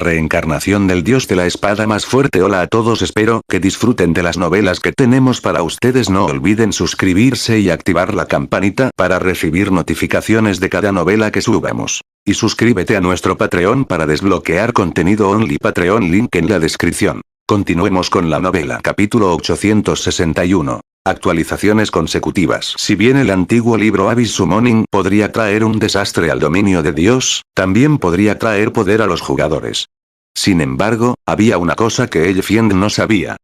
reencarnación del dios de la espada más fuerte. Hola a todos, espero que disfruten de las novelas que tenemos para ustedes. No olviden suscribirse y activar la campanita para recibir notificaciones de cada novela que subamos. Y suscríbete a nuestro Patreon para desbloquear contenido only. Patreon, link en la descripción. Continuemos con la novela. Capítulo 861. Actualizaciones consecutivas. Si bien el antiguo libro Abyss Summoning podría traer un desastre al dominio de Dios, también podría traer poder a los jugadores. Sin embargo, había una cosa que Elfiend no sabía.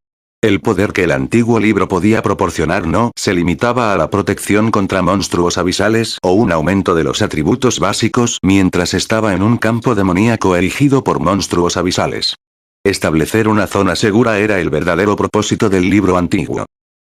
El poder que el antiguo libro podía proporcionar no se limitaba a la protección contra monstruos abisales o un aumento de los atributos básicos mientras estaba en un campo demoníaco erigido por monstruos abisales. Establecer una zona segura era el verdadero propósito del libro antiguo.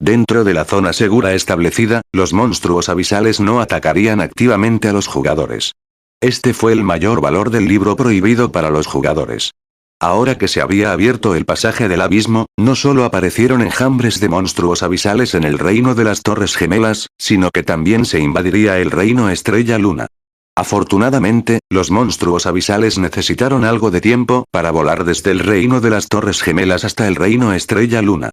Dentro de la zona segura establecida, los monstruos abisales no atacarían activamente a los jugadores. Este fue el mayor valor del libro prohibido para los jugadores. Ahora que se había abierto el pasaje del abismo, no solo aparecieron enjambres de monstruos abisales en el reino de las Torres Gemelas, sino que también se invadiría el reino Estrella Luna. Afortunadamente, los monstruos abisales necesitaron algo de tiempo para volar desde el reino de las Torres Gemelas hasta el reino Estrella Luna.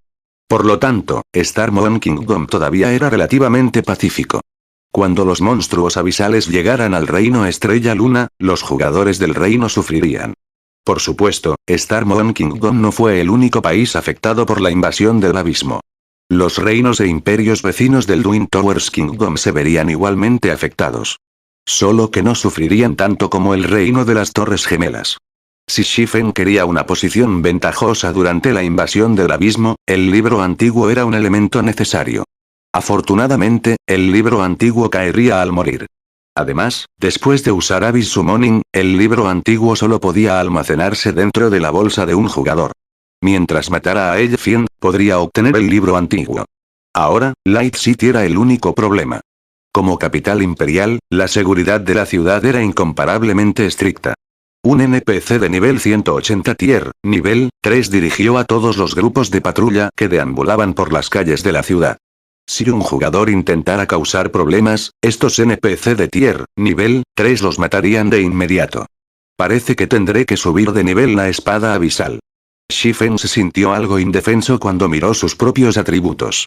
Por lo tanto, Star Moon Kingdom todavía era relativamente pacífico. Cuando los monstruos abisales llegaran al reino Estrella Luna, los jugadores del reino sufrirían. Por supuesto, Star Moon Kingdom no fue el único país afectado por la invasión del abismo. Los reinos e imperios vecinos del Twin Towers Kingdom se verían igualmente afectados. Solo que no sufrirían tanto como el reino de las Torres Gemelas. Si Shifen quería una posición ventajosa durante la invasión del abismo, el libro antiguo era un elemento necesario. Afortunadamente, el libro antiguo caería al morir. Además, después de usar Abyss Summoning, el libro antiguo solo podía almacenarse dentro de la bolsa de un jugador. Mientras matara a Elfiend, podría obtener el libro antiguo. Ahora, Light City era el único problema. Como capital imperial, la seguridad de la ciudad era incomparablemente estricta. Un NPC de nivel 180 tier, nivel 3 dirigió a todos los grupos de patrulla que deambulaban por las calles de la ciudad. Si un jugador intentara causar problemas, estos NPC de tier, nivel 3 los matarían de inmediato. Parece que tendré que subir de nivel la espada abisal. Shifen se sintió algo indefenso cuando miró sus propios atributos.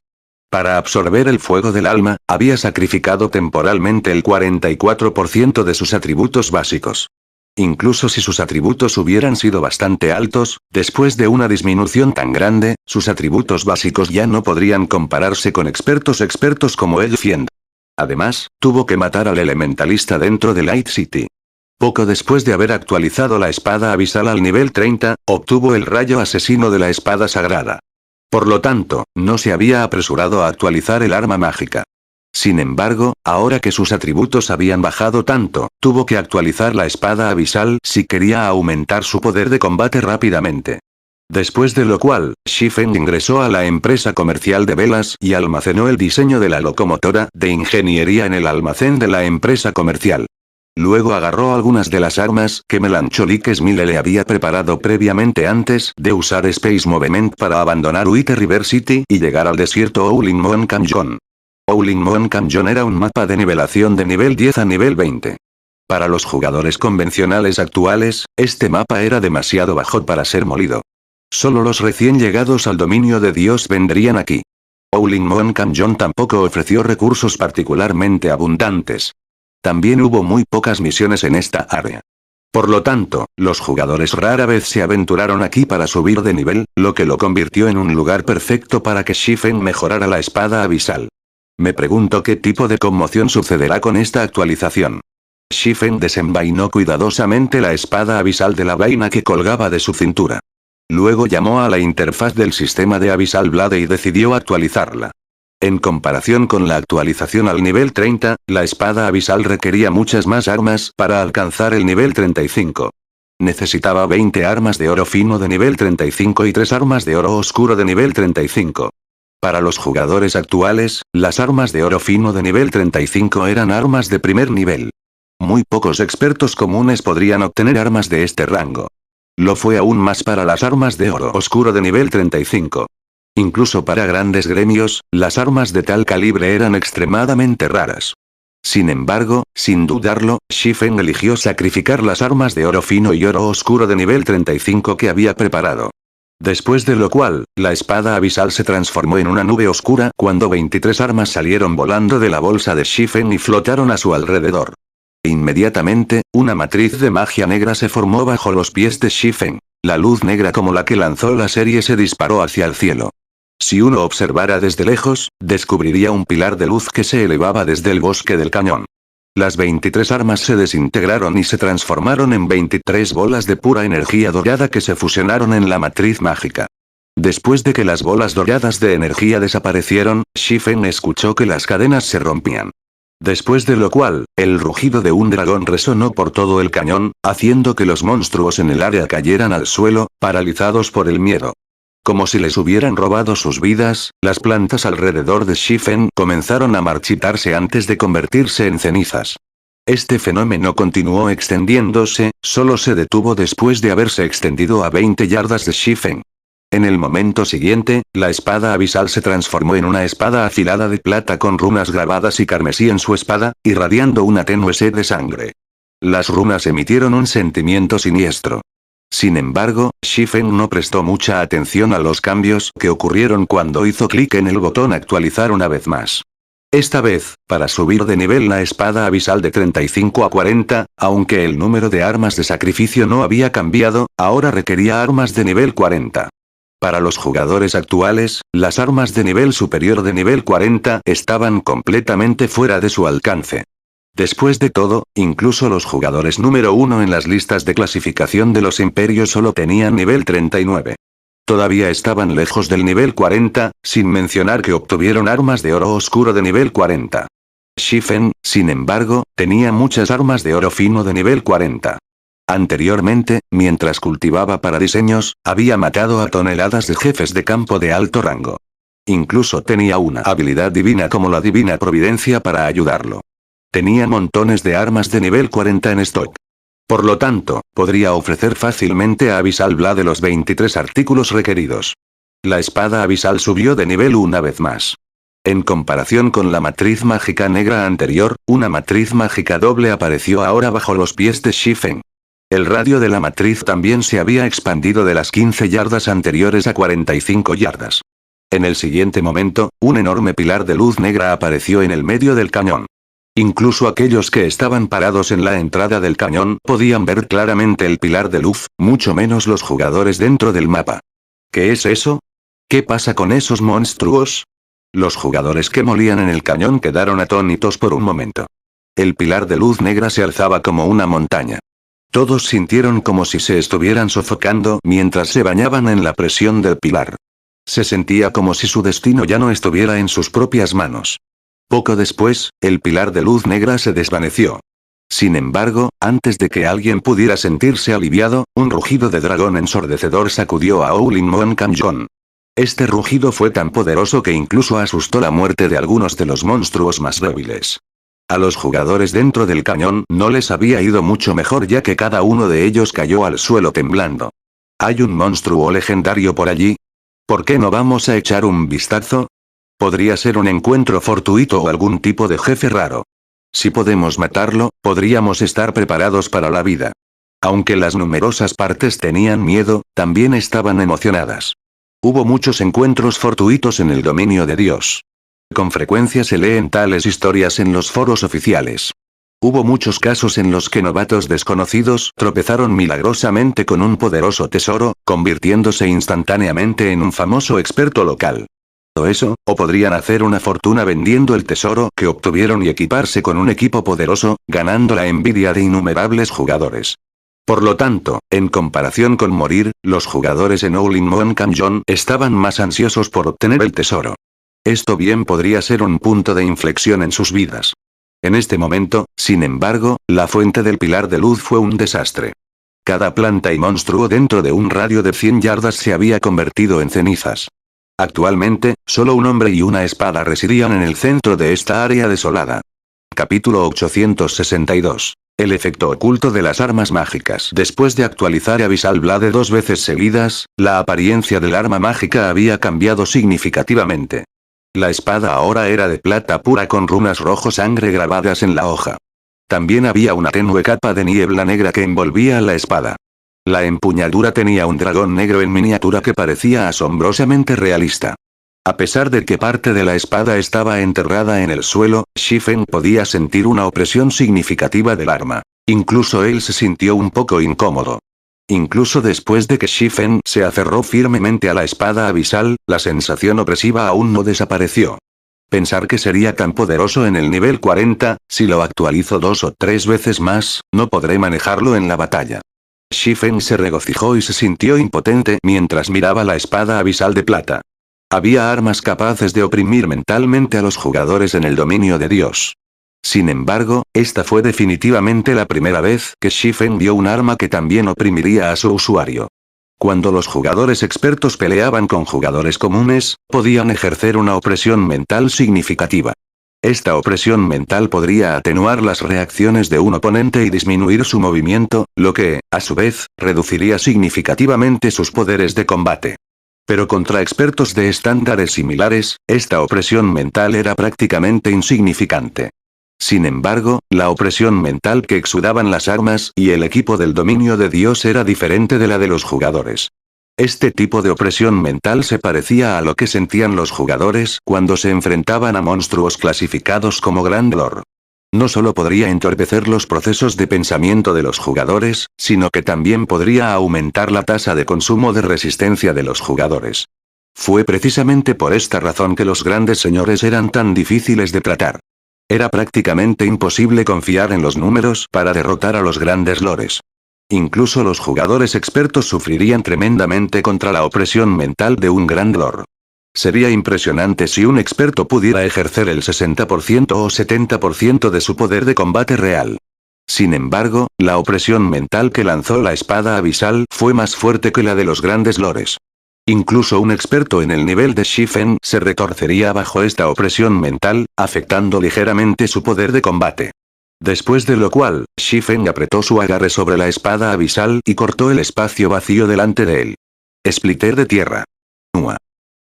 Para absorber el fuego del alma, había sacrificado temporalmente el 44% de sus atributos básicos. Incluso si sus atributos hubieran sido bastante altos, después de una disminución tan grande, sus atributos básicos ya no podrían compararse con expertos como Elfiend. Además, tuvo que matar al elementalista dentro de Light City. Poco después de haber actualizado la espada abisal al nivel 30, obtuvo el rayo asesino de la espada sagrada. Por lo tanto, no se había apresurado a actualizar el arma mágica. Sin embargo, ahora que sus atributos habían bajado tanto, tuvo que actualizar la espada abisal si quería aumentar su poder de combate rápidamente. Después de lo cual, Shifen ingresó a la empresa comercial de velas y almacenó el diseño de la locomotora de ingeniería en el almacén de la empresa comercial. Luego agarró algunas de las armas que Melancholic Smile le había preparado previamente antes de usar Space Movement para abandonar Wither River City y llegar al desierto Owling Moon Canyon. Owling Moon Canyon era un mapa de nivelación de nivel 10 a nivel 20. Para los jugadores convencionales actuales, este mapa era demasiado bajo para ser molido. Solo los recién llegados al dominio de Dios vendrían aquí. Owling Moon Canyon tampoco ofreció recursos particularmente abundantes. También hubo muy pocas misiones en esta área. Por lo tanto, los jugadores rara vez se aventuraron aquí para subir de nivel, lo que lo convirtió en un lugar perfecto para que Shifen mejorara la espada abisal. Me pregunto qué tipo de conmoción sucederá con esta actualización. Shifen desenvainó cuidadosamente la espada abisal de la vaina que colgaba de su cintura. Luego llamó a la interfaz del sistema de Abyssal Blade y decidió actualizarla. En comparación con la actualización al nivel 30, la espada abisal requería muchas más armas para alcanzar el nivel 35. Necesitaba 20 armas de oro fino de nivel 35 y 3 armas de oro oscuro de nivel 35. Para los jugadores actuales, las armas de oro fino de nivel 35 eran armas de primer nivel. Muy pocos expertos comunes podrían obtener armas de este rango. Lo fue aún más para las armas de oro oscuro de nivel 35. Incluso para grandes gremios, las armas de tal calibre eran extremadamente raras. Sin embargo, sin dudarlo, Shifen eligió sacrificar las armas de oro fino y oro oscuro de nivel 35 que había preparado. Después de lo cual, la espada abisal se transformó en una nube oscura cuando 23 armas salieron volando de la bolsa de Shifen y flotaron a su alrededor. Inmediatamente, una matriz de magia negra se formó bajo los pies de Shifen. La luz negra como la que lanzó la serie se disparó hacia el cielo. Si uno observara desde lejos, descubriría un pilar de luz que se elevaba desde el bosque del cañón. Las 23 armas se desintegraron y se transformaron en 23 bolas de pura energía dorada que se fusionaron en la matriz mágica. Después de que las bolas doradas de energía desaparecieron, Shifen escuchó que las cadenas se rompían. Después de lo cual, el rugido de un dragón resonó por todo el cañón, haciendo que los monstruos en el área cayeran al suelo, paralizados por el miedo. Como si les hubieran robado sus vidas, las plantas alrededor de Shifen comenzaron a marchitarse antes de convertirse en cenizas. Este fenómeno continuó extendiéndose, solo se detuvo después de haberse extendido a 20 yardas de Shifen. En el momento siguiente, la espada abisal se transformó en una espada afilada de plata con runas grabadas y carmesí en su espada, irradiando una tenue sed de sangre. Las runas emitieron un sentimiento siniestro. Sin embargo, Shifen no prestó mucha atención a los cambios que ocurrieron cuando hizo clic en el botón actualizar una vez más. Esta vez, para subir de nivel la espada abisal de 35 a 40, aunque el número de armas de sacrificio no había cambiado, ahora requería armas de nivel 40. Para los jugadores actuales, las armas de nivel superior de nivel 40 estaban completamente fuera de su alcance. Después de todo, incluso los jugadores número 1 en las listas de clasificación de los imperios solo tenían nivel 39. Todavía estaban lejos del nivel 40, sin mencionar que obtuvieron armas de oro oscuro de nivel 40. Shifen, sin embargo, tenía muchas armas de oro fino de nivel 40. Anteriormente, mientras cultivaba para diseños, había matado a toneladas de jefes de campo de alto rango. Incluso tenía una habilidad divina como la divina providencia para ayudarlo. Tenía montones de armas de nivel 40 en stock. Por lo tanto, podría ofrecer fácilmente a Abyssal Blade los 23 artículos requeridos. La espada abisal subió de nivel una vez más. En comparación con la matriz mágica negra anterior, una matriz mágica doble apareció ahora bajo los pies de Shifen. El radio de la matriz también se había expandido de las 15 yardas anteriores a 45 yardas. En el siguiente momento, un enorme pilar de luz negra apareció en el medio del cañón. Incluso aquellos que estaban parados en la entrada del cañón podían ver claramente el pilar de luz, mucho menos los jugadores dentro del mapa. ¿Qué es eso? ¿Qué pasa con esos monstruos? Los jugadores que molían en el cañón quedaron atónitos por un momento. El pilar de luz negra se alzaba como una montaña. Todos sintieron como si se estuvieran sofocando mientras se bañaban en la presión del pilar. Se sentía como si su destino ya no estuviera en sus propias manos. Poco después, el pilar de luz negra se desvaneció. Sin embargo, antes de que alguien pudiera sentirse aliviado, un rugido de dragón ensordecedor sacudió a Owlin Mon Kamjon. Este rugido fue tan poderoso que incluso asustó la muerte de algunos de los monstruos más débiles. A los jugadores dentro del cañón no les había ido mucho mejor ya que cada uno de ellos cayó al suelo temblando. ¿Hay un monstruo legendario por allí? ¿Por qué no vamos a echar un vistazo? Podría ser un encuentro fortuito o algún tipo de jefe raro. Si podemos matarlo, podríamos estar preparados para la vida. Aunque las numerosas partes tenían miedo, también estaban emocionadas. Hubo muchos encuentros fortuitos en el dominio de Dios. Con frecuencia se leen tales historias en los foros oficiales. Hubo muchos casos en los que novatos desconocidos tropezaron milagrosamente con un poderoso tesoro, convirtiéndose instantáneamente en un famoso experto local. O eso, o podrían hacer una fortuna vendiendo el tesoro que obtuvieron y equiparse con un equipo poderoso, ganando la envidia de innumerables jugadores. Por lo tanto, en comparación con morir, los jugadores en Owlin Mon Kamjon estaban más ansiosos por obtener el tesoro. Esto bien podría ser un punto de inflexión en sus vidas. En este momento, sin embargo, la fuente del pilar de luz fue un desastre. Cada planta y monstruo dentro de un radio de 100 yardas se había convertido en cenizas. Actualmente, solo un hombre y una espada residían en el centro de esta área desolada. Capítulo 862. El efecto oculto de las armas mágicas. Después de actualizar Abyssal Blade 2 veces seguidas, la apariencia del arma mágica había cambiado significativamente. La espada ahora era de plata pura con runas rojo sangre grabadas en la hoja. También había una tenue capa de niebla negra que envolvía la espada. La empuñadura tenía un dragón negro en miniatura que parecía asombrosamente realista. A pesar de que parte de la espada estaba enterrada en el suelo, Shifen podía sentir una opresión significativa del arma. Incluso él se sintió un poco incómodo. Incluso después de que Shifen se aferró firmemente a la espada abisal, la sensación opresiva aún no desapareció. Pensar que sería tan poderoso en el nivel 40, si lo actualizo 2 o 3 veces más, no podré manejarlo en la batalla. Shifen se regocijó y se sintió impotente mientras miraba la espada abisal de plata. Había armas capaces de oprimir mentalmente a los jugadores en el dominio de Dios. Sin embargo, esta fue definitivamente la primera vez que Shifen vio un arma que también oprimiría a su usuario. Cuando los jugadores expertos peleaban con jugadores comunes, podían ejercer una opresión mental significativa. Esta opresión mental podría atenuar las reacciones de un oponente y disminuir su movimiento, lo que, a su vez, reduciría significativamente sus poderes de combate. Pero contra expertos de estándares similares, esta opresión mental era prácticamente insignificante. Sin embargo, la opresión mental que exudaban las armas y el equipo del dominio de Dios era diferente de la de los jugadores. Este tipo de opresión mental se parecía a lo que sentían los jugadores cuando se enfrentaban a monstruos clasificados como Grand Lord. No solo podría entorpecer los procesos de pensamiento de los jugadores, sino que también podría aumentar la tasa de consumo de resistencia de los jugadores. Fue precisamente por esta razón que los grandes señores eran tan difíciles de tratar. Era prácticamente imposible confiar en los números para derrotar a los grandes lores. Incluso los jugadores expertos sufrirían tremendamente contra la opresión mental de un Grand Lord. Sería impresionante si un experto pudiera ejercer el 60% o 70% de su poder de combate real. Sin embargo, la opresión mental que lanzó la espada abisal fue más fuerte que la de los grandes lores. Incluso un experto en el nivel de Shifen se retorcería bajo esta opresión mental, afectando ligeramente su poder de combate. Después de lo cual, Shifen apretó su agarre sobre la espada abisal y cortó el espacio vacío delante de él. Splitter de tierra.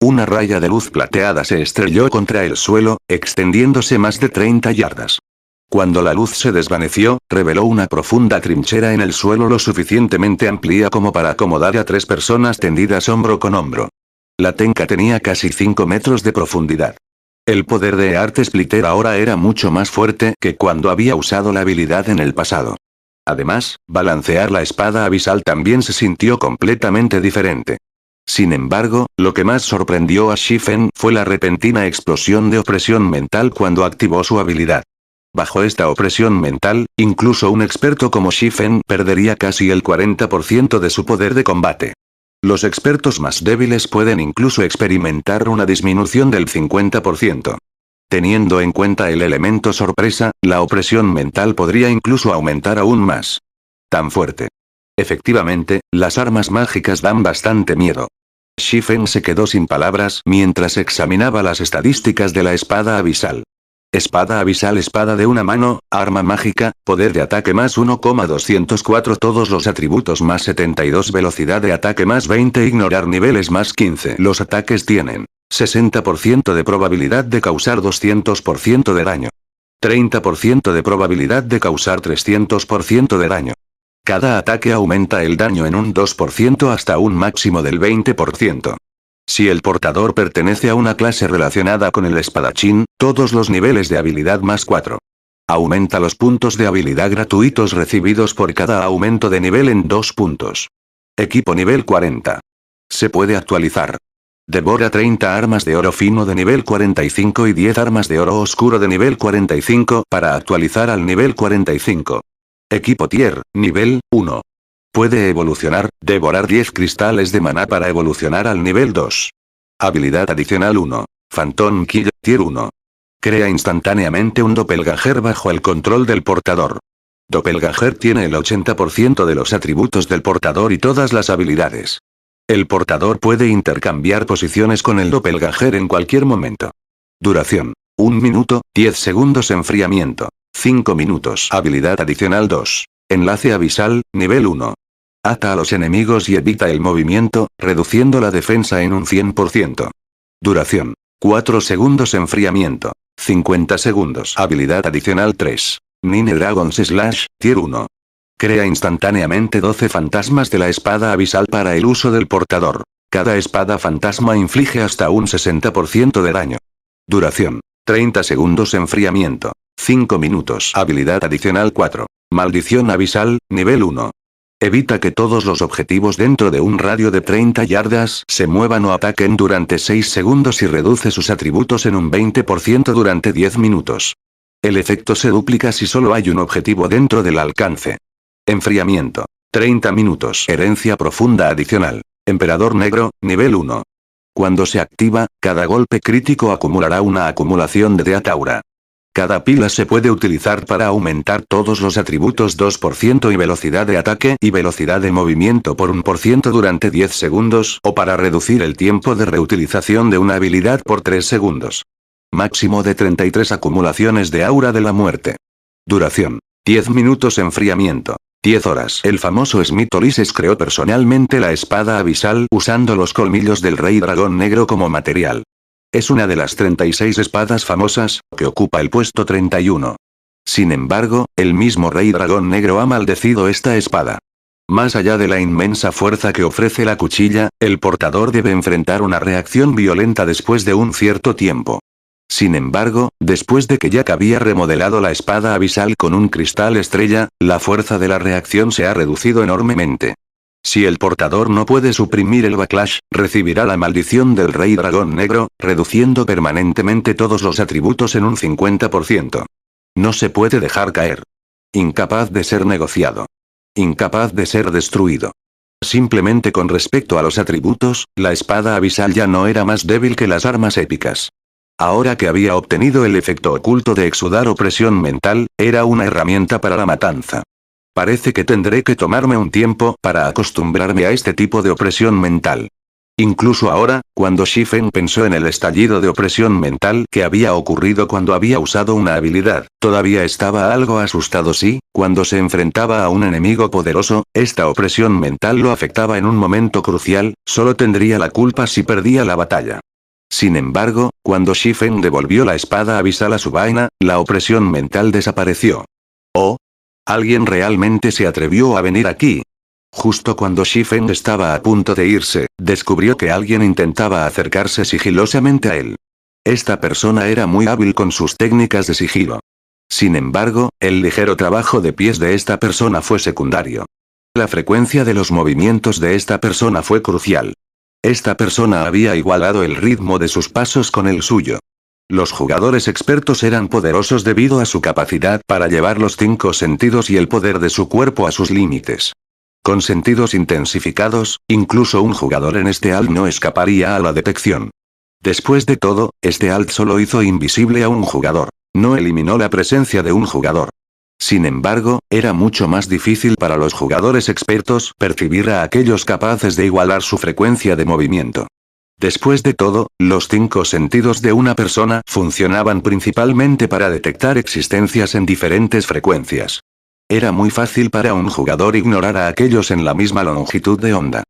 Una raya de luz plateada se estrelló contra el suelo, extendiéndose más de 30 yardas. Cuando la luz se desvaneció, reveló una profunda trinchera en el suelo lo suficientemente amplia como para acomodar a 3 personas tendidas hombro con hombro. La tenca tenía casi 5 metros de profundidad. El poder de Art Splitter ahora era mucho más fuerte que cuando había usado la habilidad en el pasado. Además, balancear la espada abisal también se sintió completamente diferente. Sin embargo, lo que más sorprendió a Shifen fue la repentina explosión de opresión mental cuando activó su habilidad. Bajo esta opresión mental, incluso un experto como Shifen perdería casi el 40% de su poder de combate. Los expertos más débiles pueden incluso experimentar una disminución del 50%. Teniendo en cuenta el elemento sorpresa, la opresión mental podría incluso aumentar aún más. Tan fuerte. Efectivamente, las armas mágicas dan bastante miedo. Shifen se quedó sin palabras mientras examinaba las estadísticas de la espada abisal. Espada abisal, espada de una mano, arma mágica, poder de ataque más 1,204, todos los atributos más 72, velocidad de ataque más 20, ignorar niveles más 15. Los ataques tienen 60% de probabilidad de causar 200% de daño. 30% de probabilidad de causar 300% de daño. Cada ataque aumenta el daño en un 2% hasta un máximo del 20%. Si el portador pertenece a una clase relacionada con el espadachín, todos los niveles de habilidad más 4. Aumenta los puntos de habilidad gratuitos recibidos por cada aumento de nivel en 2 puntos. Equipo nivel 40. Se puede actualizar. Devora 30 armas de oro fino de nivel 45 y 10 armas de oro oscuro de nivel 45 para actualizar al nivel 45. Equipo tier, nivel 1. Puede evolucionar, devorar 10 cristales de maná para evolucionar al nivel 2. Habilidad adicional 1. Phantom Kill, tier 1. Crea instantáneamente un doppelganger bajo el control del portador. Doppelganger tiene el 80% de los atributos del portador y todas las habilidades. El portador puede intercambiar posiciones con el doppelganger en cualquier momento. Duración: 1 minuto, 10 segundos. Enfriamiento: 5 minutos. Habilidad adicional 2. Enlace abisal, nivel 1. Ata a los enemigos y evita el movimiento, reduciendo la defensa en un 100%. Duración: 4 segundos enfriamiento. 50 segundos. Habilidad adicional 3. Nine Dragons Slash, Tier 1. Crea instantáneamente 12 fantasmas de la espada abisal para el uso del portador. Cada espada fantasma inflige hasta un 60% de daño. Duración. 30 segundos enfriamiento. 5 minutos. Habilidad adicional 4. Maldición abisal, nivel 1. Evita que todos los objetivos dentro de un radio de 30 yardas se muevan o ataquen durante 6 segundos y reduce sus atributos en un 20% durante 10 minutos. El efecto se duplica si solo hay un objetivo dentro del alcance. Enfriamiento. 30 minutos. Herencia profunda adicional. Emperador negro, nivel 1. Cuando se activa, cada golpe crítico acumulará una acumulación de Death Aura. Cada pila se puede utilizar para aumentar todos los atributos 2% y velocidad de ataque y velocidad de movimiento por 1% durante 10 segundos o para reducir el tiempo de reutilización de una habilidad por 3 segundos. Máximo de 33 acumulaciones de aura de la muerte. Duración. 10 minutos enfriamiento. 10 horas. El famoso Smith Ulises creó personalmente la espada abisal usando los colmillos del rey dragón negro como material. Es una de las 36 espadas famosas, que ocupa el puesto 31. Sin embargo, el mismo rey dragón negro ha maldecido esta espada. Más allá de la inmensa fuerza que ofrece la cuchilla, el portador debe enfrentar una reacción violenta después de un cierto tiempo. Sin embargo, después de que Jack había remodelado la espada abisal con un cristal estrella, la fuerza de la reacción se ha reducido enormemente. Si el portador no puede suprimir el backlash, recibirá la maldición del rey dragón negro, reduciendo permanentemente todos los atributos en un 50%. No se puede dejar caer. Incapaz de ser negociado. Incapaz de ser destruido. Simplemente con respecto a los atributos, la espada abisal ya no era más débil que las armas épicas. Ahora que había obtenido el efecto oculto de exudar opresión mental, era una herramienta para la matanza. Parece que tendré que tomarme un tiempo para acostumbrarme a este tipo de opresión mental. Incluso ahora, cuando Shifen pensó en el estallido de opresión mental que había ocurrido cuando había usado una habilidad, todavía estaba algo asustado si, cuando se enfrentaba a un enemigo poderoso, esta opresión mental lo afectaba en un momento crucial, solo tendría la culpa si perdía la batalla. Sin embargo, cuando Shifen devolvió la espada abisal a su vaina, la opresión mental desapareció. ¿Oh? ¿Alguien realmente se atrevió a venir aquí? Justo cuando Shifen estaba a punto de irse, descubrió que alguien intentaba acercarse sigilosamente a él. Esta persona era muy hábil con sus técnicas de sigilo. Sin embargo, el ligero trabajo de pies de esta persona fue secundario. La frecuencia de los movimientos de esta persona fue crucial. Esta persona había igualado el ritmo de sus pasos con el suyo. Los jugadores expertos eran poderosos debido a su capacidad para llevar los 5 sentidos y el poder de su cuerpo a sus límites. Con sentidos intensificados, incluso un jugador en este alt no escaparía a la detección. Después de todo, este alt solo hizo invisible a un jugador. No eliminó la presencia de un jugador. Sin embargo, era mucho más difícil para los jugadores expertos percibir a aquellos capaces de igualar su frecuencia de movimiento. Después de todo, los 5 sentidos de una persona funcionaban principalmente para detectar existencias en diferentes frecuencias. Era muy fácil para un jugador ignorar a aquellos en la misma longitud de onda.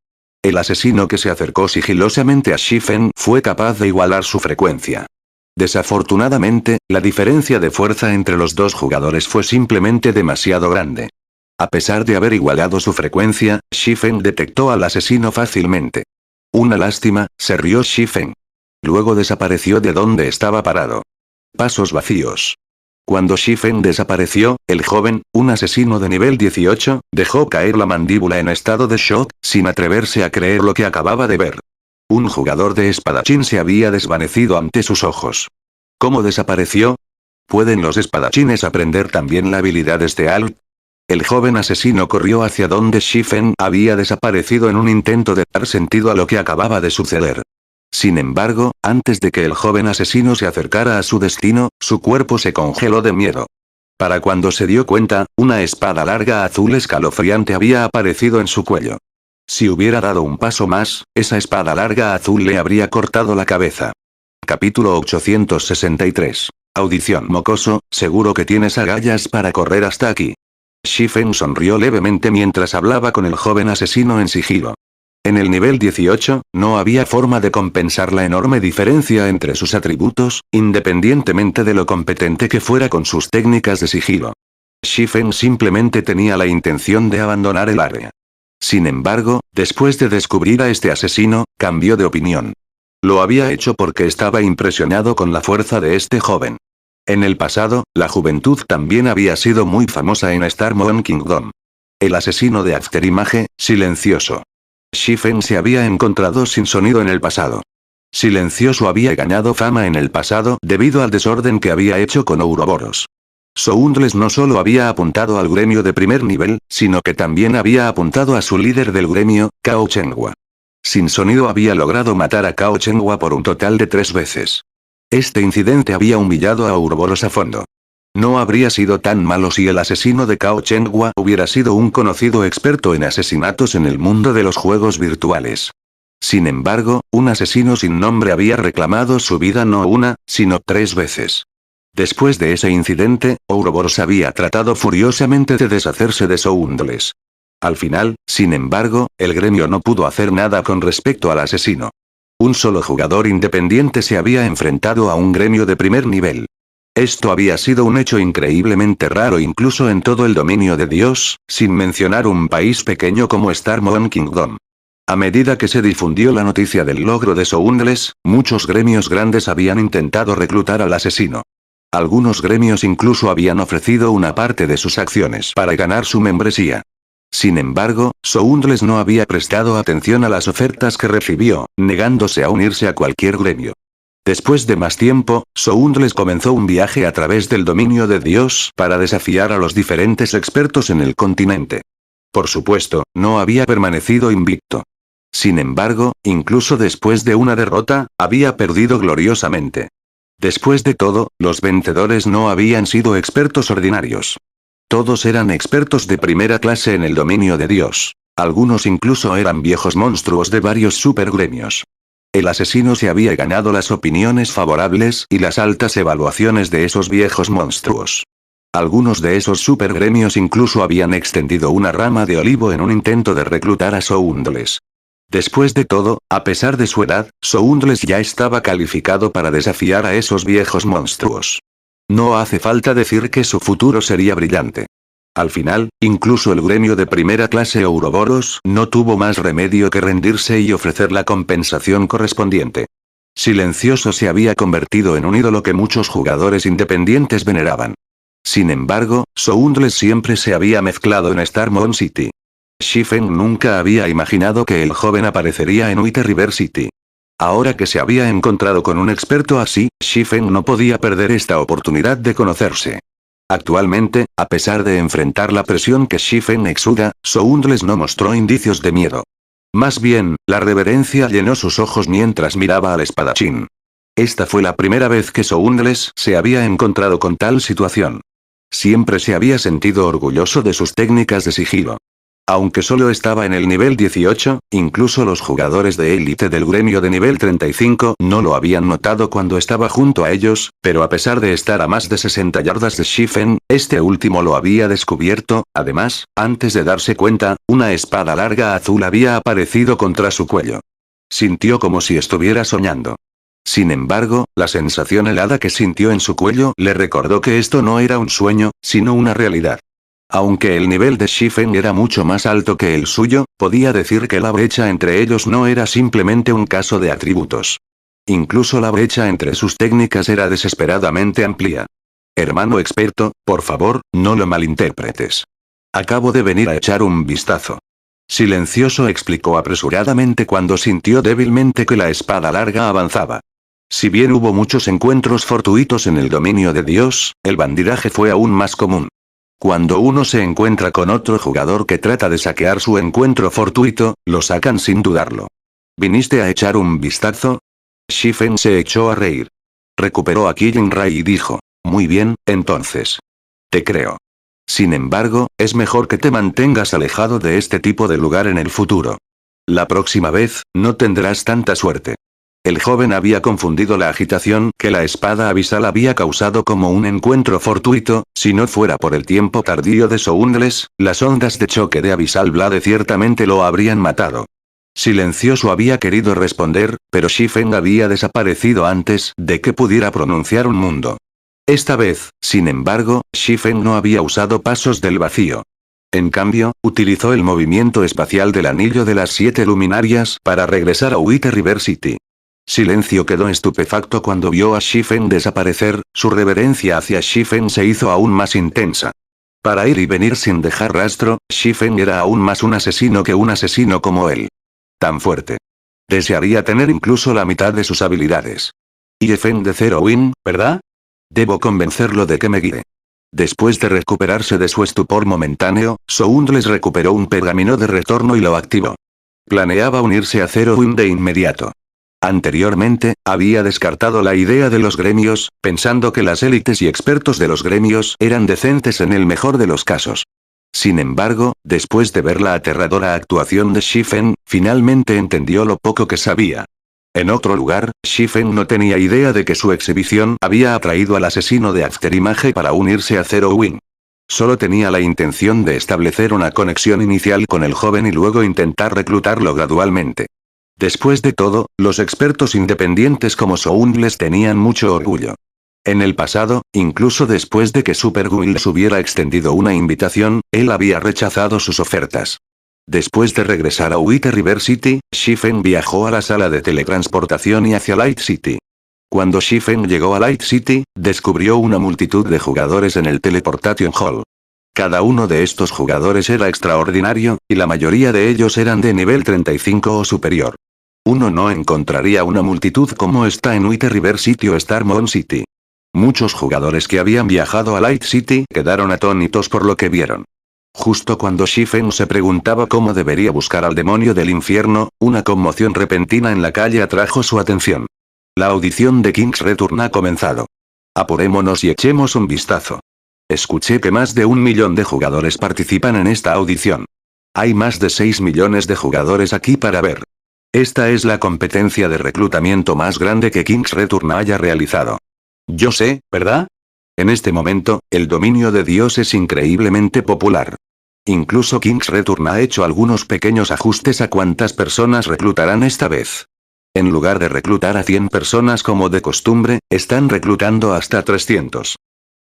El asesino que se acercó sigilosamente a Shifen fue capaz de igualar su frecuencia. Desafortunadamente, la diferencia de fuerza entre los dos jugadores fue simplemente demasiado grande. A pesar de haber igualado su frecuencia, Shifen detectó al asesino fácilmente. Una lástima, se rió Shifen. Luego desapareció de donde estaba parado. Pasos vacíos. Cuando Shifen desapareció, el joven, un asesino de nivel 18, dejó caer la mandíbula en estado de shock, sin atreverse a creer lo que acababa de ver. Un jugador de espadachín se había desvanecido ante sus ojos. ¿Cómo desapareció? ¿Pueden los espadachines aprender también la habilidad de este alt? El joven asesino corrió hacia donde Shifen había desaparecido en un intento de dar sentido a lo que acababa de suceder. Sin embargo, antes de que el joven asesino se acercara a su destino, su cuerpo se congeló de miedo. Para cuando se dio cuenta, una espada larga azul escalofriante había aparecido en su cuello. Si hubiera dado un paso más, esa espada larga azul le habría cortado la cabeza. Capítulo 863. Audición. Mocoso, seguro que tienes agallas para correr hasta aquí. Shifen sonrió levemente mientras hablaba con el joven asesino en sigilo. En el nivel 18, no había forma de compensar la enorme diferencia entre sus atributos, independientemente de lo competente que fuera con sus técnicas de sigilo. Shifen simplemente tenía la intención de abandonar el área. Sin embargo, después de descubrir a este asesino, cambió de opinión. Lo había hecho porque estaba impresionado con la fuerza de este joven. En el pasado, la juventud también había sido muy famosa en Star Moon Kingdom. El asesino de Afterimage, silencioso. Shifen se había encontrado sin sonido en el pasado. Silencioso había ganado fama en el pasado debido al desorden que había hecho con Ouroboros. Soundless no solo había apuntado al gremio de primer nivel, sino que también había apuntado a su líder del gremio, Cao Chenghua. Sin sonido había logrado matar a Cao Chenghua por un total de 3 veces. Este incidente había humillado a Ouroboros a fondo. No habría sido tan malo si el asesino de Cao Chenghua hubiera sido un conocido experto en asesinatos en el mundo de los juegos virtuales. Sin embargo, un asesino sin nombre había reclamado su vida no una, sino 3 veces. Después de ese incidente, Ouroboros había tratado furiosamente de deshacerse de Soundless. Al final, sin embargo, el gremio no pudo hacer nada con respecto al asesino. Un solo jugador independiente se había enfrentado a un gremio de primer nivel. Esto había sido un hecho increíblemente raro incluso en todo el dominio de Dios, sin mencionar un país pequeño como Star Moon Kingdom. A medida que se difundió la noticia del logro de Soundless, muchos gremios grandes habían intentado reclutar al asesino. Algunos gremios incluso habían ofrecido una parte de sus acciones para ganar su membresía. Sin embargo, Soundless no había prestado atención a las ofertas que recibió, negándose a unirse a cualquier gremio. Después de más tiempo, Soundless comenzó un viaje a través del dominio de Dios para desafiar a los diferentes expertos en el continente. Por supuesto, no había permanecido invicto. Sin embargo, incluso después de una derrota, había perdido gloriosamente. Después de todo, los vencedores no habían sido expertos ordinarios. Todos eran expertos de primera clase en el dominio de Dios. Algunos incluso eran viejos monstruos de varios supergremios. El asesino se había ganado las opiniones favorables y las altas evaluaciones de esos viejos monstruos. Algunos de esos supergremios incluso habían extendido una rama de olivo en un intento de reclutar a Soundless. Después de todo, a pesar de su edad, Soundless ya estaba calificado para desafiar a esos viejos monstruos. No hace falta decir que su futuro sería brillante. Al final, incluso el gremio de primera clase Ouroboros no tuvo más remedio que rendirse y ofrecer la compensación correspondiente. Silencioso se había convertido en un ídolo que muchos jugadores independientes veneraban. Sin embargo, Soundless siempre se había mezclado en Star Moon City. Shifen nunca había imaginado que el joven aparecería en White River City. Ahora que se había encontrado con un experto así, Shifen no podía perder esta oportunidad de conocerse. Actualmente, a pesar de enfrentar la presión que Shifen exuda, Soundless no mostró indicios de miedo. Más bien, la reverencia llenó sus ojos mientras miraba al espadachín. Esta fue la primera vez que Soundless se había encontrado con tal situación. Siempre se había sentido orgulloso de sus técnicas de sigilo. Aunque solo estaba en el nivel 18, incluso los jugadores de élite del gremio de nivel 35 no lo habían notado cuando estaba junto a ellos, pero a pesar de estar a más de 60 yardas de Shifen, este último lo había descubierto. Además, antes de darse cuenta, una espada larga azul había aparecido contra su cuello. Sintió como si estuviera soñando. Sin embargo, la sensación helada que sintió en su cuello le recordó que esto no era un sueño, sino una realidad. Aunque el nivel de Shifen era mucho más alto que el suyo, podía decir que la brecha entre ellos no era simplemente un caso de atributos. Incluso la brecha entre sus técnicas era desesperadamente amplia. Hermano experto, por favor, no lo malinterpretes. Acabo de venir a echar un vistazo. Silencioso explicó apresuradamente cuando sintió débilmente que la espada larga avanzaba. Si bien hubo muchos encuentros fortuitos en el dominio de Dios, el bandidaje fue aún más común. Cuando uno se encuentra con otro jugador que trata de saquear su encuentro fortuito, lo sacan sin dudarlo. ¿Viniste a echar un vistazo? Shifen se echó a reír. Recuperó a Kijin-Rai y dijo, muy bien, entonces. Te creo. Sin embargo, es mejor que te mantengas alejado de este tipo de lugar en el futuro. La próxima vez, no tendrás tanta suerte. El joven había confundido la agitación que la espada abisal había causado como un encuentro fortuito. Si no fuera por el tiempo tardío de Soundless, las ondas de choque de Abyssal Blade ciertamente lo habrían matado. Silencioso había querido responder, pero Shifeng había desaparecido antes de que pudiera pronunciar un mundo. Esta vez, sin embargo, Shifeng no había usado pasos del vacío. En cambio, utilizó el movimiento espacial del anillo de las 7 luminarias para regresar a Wither River City. Silencio quedó estupefacto cuando vio a Shifeng desaparecer, su reverencia hacia Shifeng se hizo aún más intensa. Para ir y venir sin dejar rastro, Shifeng era aún más un asesino que un asesino como él. Tan fuerte. Desearía tener incluso la mitad de sus habilidades. IFN de Zero Win, ¿verdad? Debo convencerlo de que me guíe. Después de recuperarse de su estupor momentáneo, Soundless recuperó un pergamino de retorno y lo activó. Planeaba unirse a Zero Win de inmediato. Anteriormente, había descartado la idea de los gremios, pensando que las élites y expertos de los gremios eran decentes en el mejor de los casos. Sin embargo, después de ver la aterradora actuación de Shifeng, finalmente entendió lo poco que sabía. En otro lugar, Shifeng no tenía idea de que su exhibición había atraído al asesino de Afterimage para unirse a Zero Wing. Solo tenía la intención de establecer una conexión inicial con el joven y luego intentar reclutarlo gradualmente. Después de todo, los expertos independientes como Soundless tenían mucho orgullo. En el pasado, incluso después de que Super Guild hubiera extendido una invitación, él había rechazado sus ofertas. Después de regresar a Wither River City, Shifeng viajó a la sala de teletransportación y hacia Light City. Cuando Shifeng llegó a Light City, descubrió una multitud de jugadores en el Teleportation Hall. Cada uno de estos jugadores era extraordinario, y la mayoría de ellos eran de nivel 35 o superior. Uno no encontraría una multitud como esta en Wither River City o Starmont City. Muchos jugadores que habían viajado a Light City quedaron atónitos por lo que vieron. Justo cuando Shifeng se preguntaba cómo debería buscar al demonio del infierno, una conmoción repentina en la calle atrajo su atención. La audición de King's Return ha comenzado. Apurémonos y echemos un vistazo. Escuché que más de 1 millón de jugadores participan en esta audición. Hay más de 6 millones de jugadores aquí para ver. Esta es la competencia de reclutamiento más grande que King's Return haya realizado. Yo sé, ¿verdad? En este momento, el dominio de Dios es increíblemente popular. Incluso King's Return ha hecho algunos pequeños ajustes a cuántas personas reclutarán esta vez. En lugar de reclutar a 100 personas como de costumbre, están reclutando hasta 300.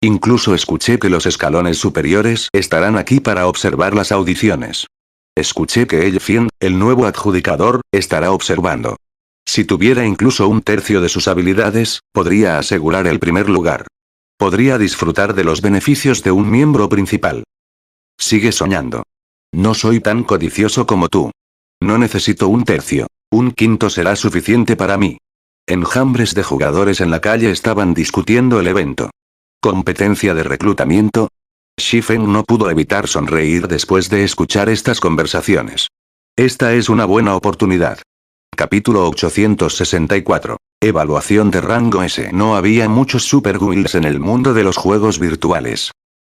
Incluso escuché que los escalones superiores estarán aquí para observar las audiciones. Escuché que Elfien, el nuevo adjudicador, estará observando. Si tuviera incluso un tercio de sus habilidades, podría asegurar el primer lugar. Podría disfrutar de los beneficios de un miembro principal. Sigue soñando. No soy tan codicioso como tú. No necesito un tercio. Un quinto será suficiente para mí. Enjambres de jugadores en la calle estaban discutiendo el evento. ¿Competencia de reclutamiento? Shifeng no pudo evitar sonreír después de escuchar estas conversaciones. Esta es una buena oportunidad. Capítulo 864. Evaluación de rango S. No había muchos Super Guilds en el mundo de los juegos virtuales.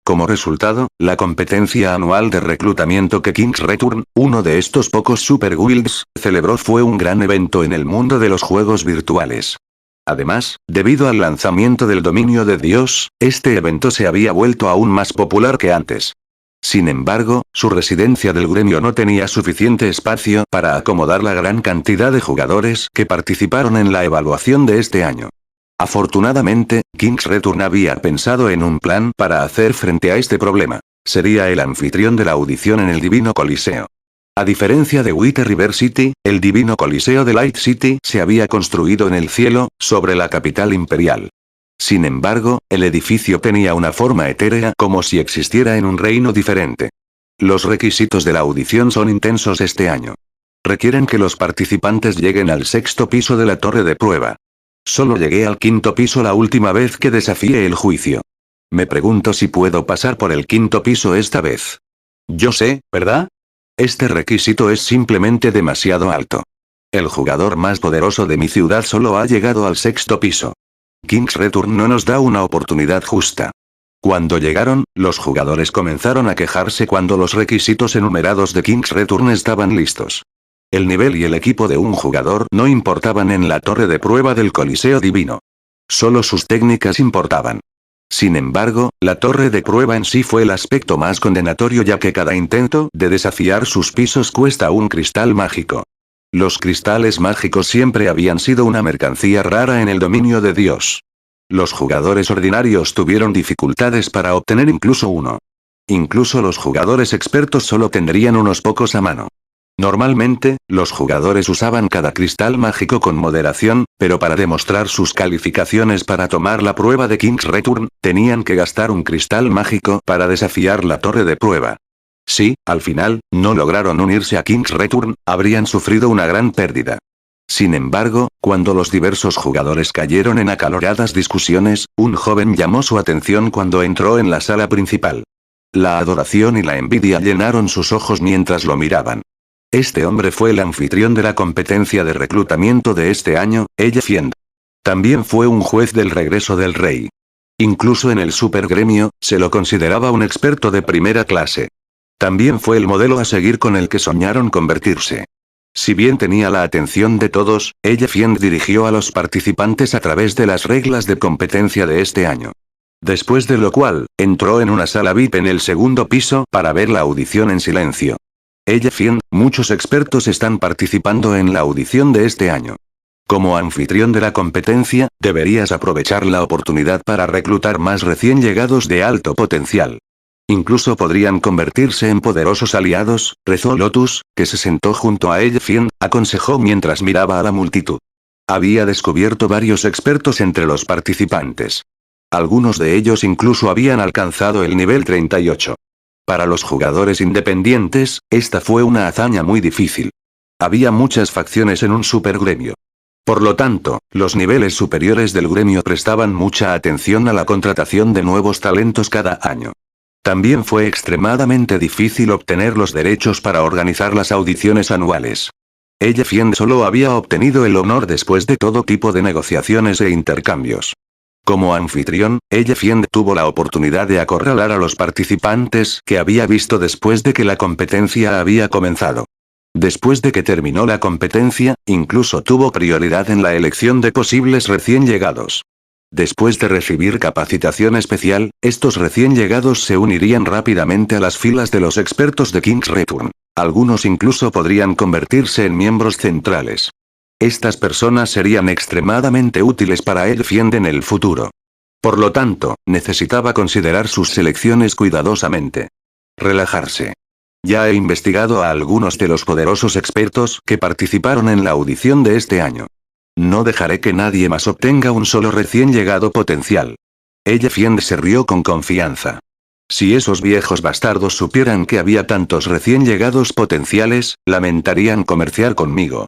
Como resultado, la competencia anual de reclutamiento que King's Return, uno de estos pocos Super Guilds, celebró fue un gran evento en el mundo de los juegos virtuales. Además, debido al lanzamiento del dominio de Dios, este evento se había vuelto aún más popular que antes. Sin embargo, su residencia del gremio no tenía suficiente espacio para acomodar la gran cantidad de jugadores que participaron en la evaluación de este año. Afortunadamente, King's Return había pensado en un plan para hacer frente a este problema. Sería el anfitrión de la audición en el Divino Coliseo. A diferencia de Wither River City, el Divino Coliseo de Light City se había construido en el cielo, sobre la capital imperial. Sin embargo, el edificio tenía una forma etérea como si existiera en un reino diferente. Los requisitos de la audición son intensos este año. Requieren que los participantes lleguen al 6º piso de la torre de prueba. Solo llegué al 5º piso la última vez que desafié el juicio. Me pregunto si puedo pasar por el 5º piso esta vez. Yo sé, ¿verdad? Este requisito es simplemente demasiado alto. El jugador más poderoso de mi ciudad solo ha llegado al 6º piso. King's Return no nos da una oportunidad justa. Cuando llegaron, los jugadores comenzaron a quejarse cuando los requisitos enumerados de King's Return estaban listos. El nivel y el equipo de un jugador no importaban en la torre de prueba del Coliseo Divino. Solo sus técnicas importaban. Sin embargo, la torre de prueba en sí fue el aspecto más condenatorio ya que cada intento de desafiar sus pisos cuesta un cristal mágico. Los cristales mágicos siempre habían sido una mercancía rara en el dominio de Dios. Los jugadores ordinarios tuvieron dificultades para obtener incluso uno. Incluso los jugadores expertos solo tendrían unos pocos a mano. Normalmente, los jugadores usaban cada cristal mágico con moderación, pero para demostrar sus calificaciones para tomar la prueba de King's Return, tenían que gastar un cristal mágico para desafiar la torre de prueba. Si, al final, no lograron unirse a King's Return, habrían sufrido una gran pérdida. Sin embargo, cuando los diversos jugadores cayeron en acaloradas discusiones, un joven llamó su atención cuando entró en la sala principal. La adoración y la envidia llenaron sus ojos mientras lo miraban. Este hombre fue el anfitrión de la competencia de reclutamiento de este año, Elle Fiend. También fue un juez del regreso del rey. Incluso en el super gremio, se lo consideraba un experto de primera clase. También fue el modelo a seguir con el que soñaron convertirse. Si bien tenía la atención de todos, Elle Fiend dirigió a los participantes a través de las reglas de competencia de este año. Después de lo cual, entró en una sala VIP en el segundo piso para ver la audición en silencio. Elle Fiend, muchos expertos están participando en la audición de este año. Como anfitrión de la competencia, deberías aprovechar la oportunidad para reclutar más recién llegados de alto potencial. Incluso podrían convertirse en poderosos aliados, rezó Lotus, que se sentó junto a Elle Fiend, aconsejó mientras miraba a la multitud. Había descubierto varios expertos entre los participantes. Algunos de ellos incluso habían alcanzado el nivel 38. Para los jugadores independientes, esta fue una hazaña muy difícil. Había muchas facciones en un super gremio. Por lo tanto, los niveles superiores del gremio prestaban mucha atención a la contratación de nuevos talentos cada año. También fue extremadamente difícil obtener los derechos para organizar las audiciones anuales. Elle Fiend solo había obtenido el honor después de todo tipo de negociaciones e intercambios. Como anfitrión, Elle Fiend tuvo la oportunidad de acorralar a los participantes que había visto después de que la competencia había comenzado. Después de que terminó la competencia, incluso tuvo prioridad en la elección de posibles recién llegados. Después de recibir capacitación especial, estos recién llegados se unirían rápidamente a las filas de los expertos de King's Return. Algunos incluso podrían convertirse en miembros centrales. Estas personas serían extremadamente útiles para Elle Fiend en el futuro. Por lo tanto, necesitaba considerar sus selecciones cuidadosamente. Relajarse. Ya he investigado a algunos de los poderosos expertos que participaron en la audición de este año. No dejaré que nadie más obtenga un solo recién llegado potencial. Elle Fiend se rió con confianza. Si esos viejos bastardos supieran que había tantos recién llegados potenciales, lamentarían comerciar conmigo.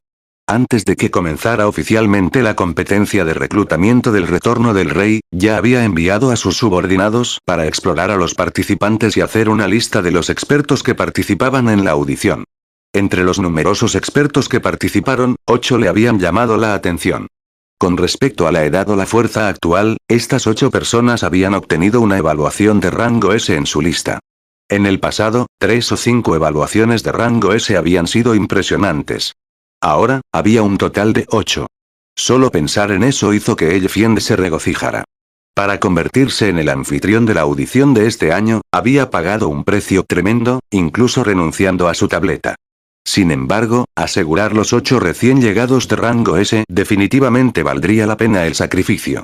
Antes de que comenzara oficialmente la competencia de reclutamiento del retorno del rey, ya había enviado a sus subordinados para explorar a los participantes y hacer una lista de los expertos que participaban en la audición. Entre los numerosos expertos que participaron, 8 le habían llamado la atención. Con respecto a la edad o la fuerza actual, estas 8 personas habían obtenido una evaluación de rango S en su lista. En el pasado, 3 o 5 evaluaciones de rango S habían sido impresionantes. Ahora, había un total de 8. Solo pensar en eso hizo que Elle Fiend se regocijara. Para convertirse en el anfitrión de la audición de este año, había pagado un precio tremendo, incluso renunciando a su tableta. Sin embargo, asegurar los 8 recién llegados de rango S definitivamente valdría la pena el sacrificio.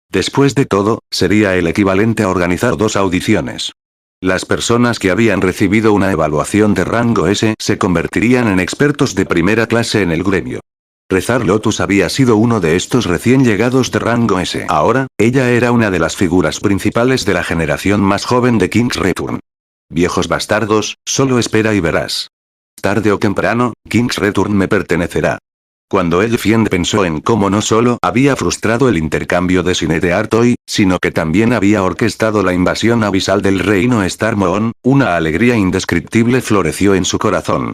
Después de todo, sería el equivalente a organizar 2 audiciones. Las personas que habían recibido una evaluación de rango S se convertirían en expertos de primera clase en el gremio. Rezar Lotus había sido uno de estos recién llegados de rango S. Ahora, ella era una de las figuras principales de la generación más joven de King's Return. Viejos bastardos, solo espera y verás. Tarde o temprano, King's Return me pertenecerá. Cuando Elle Fiend pensó en cómo no solo había frustrado el intercambio de Sinead Artois, sino que también había orquestado la invasión abisal del reino Star Moon, una alegría indescriptible floreció en su corazón.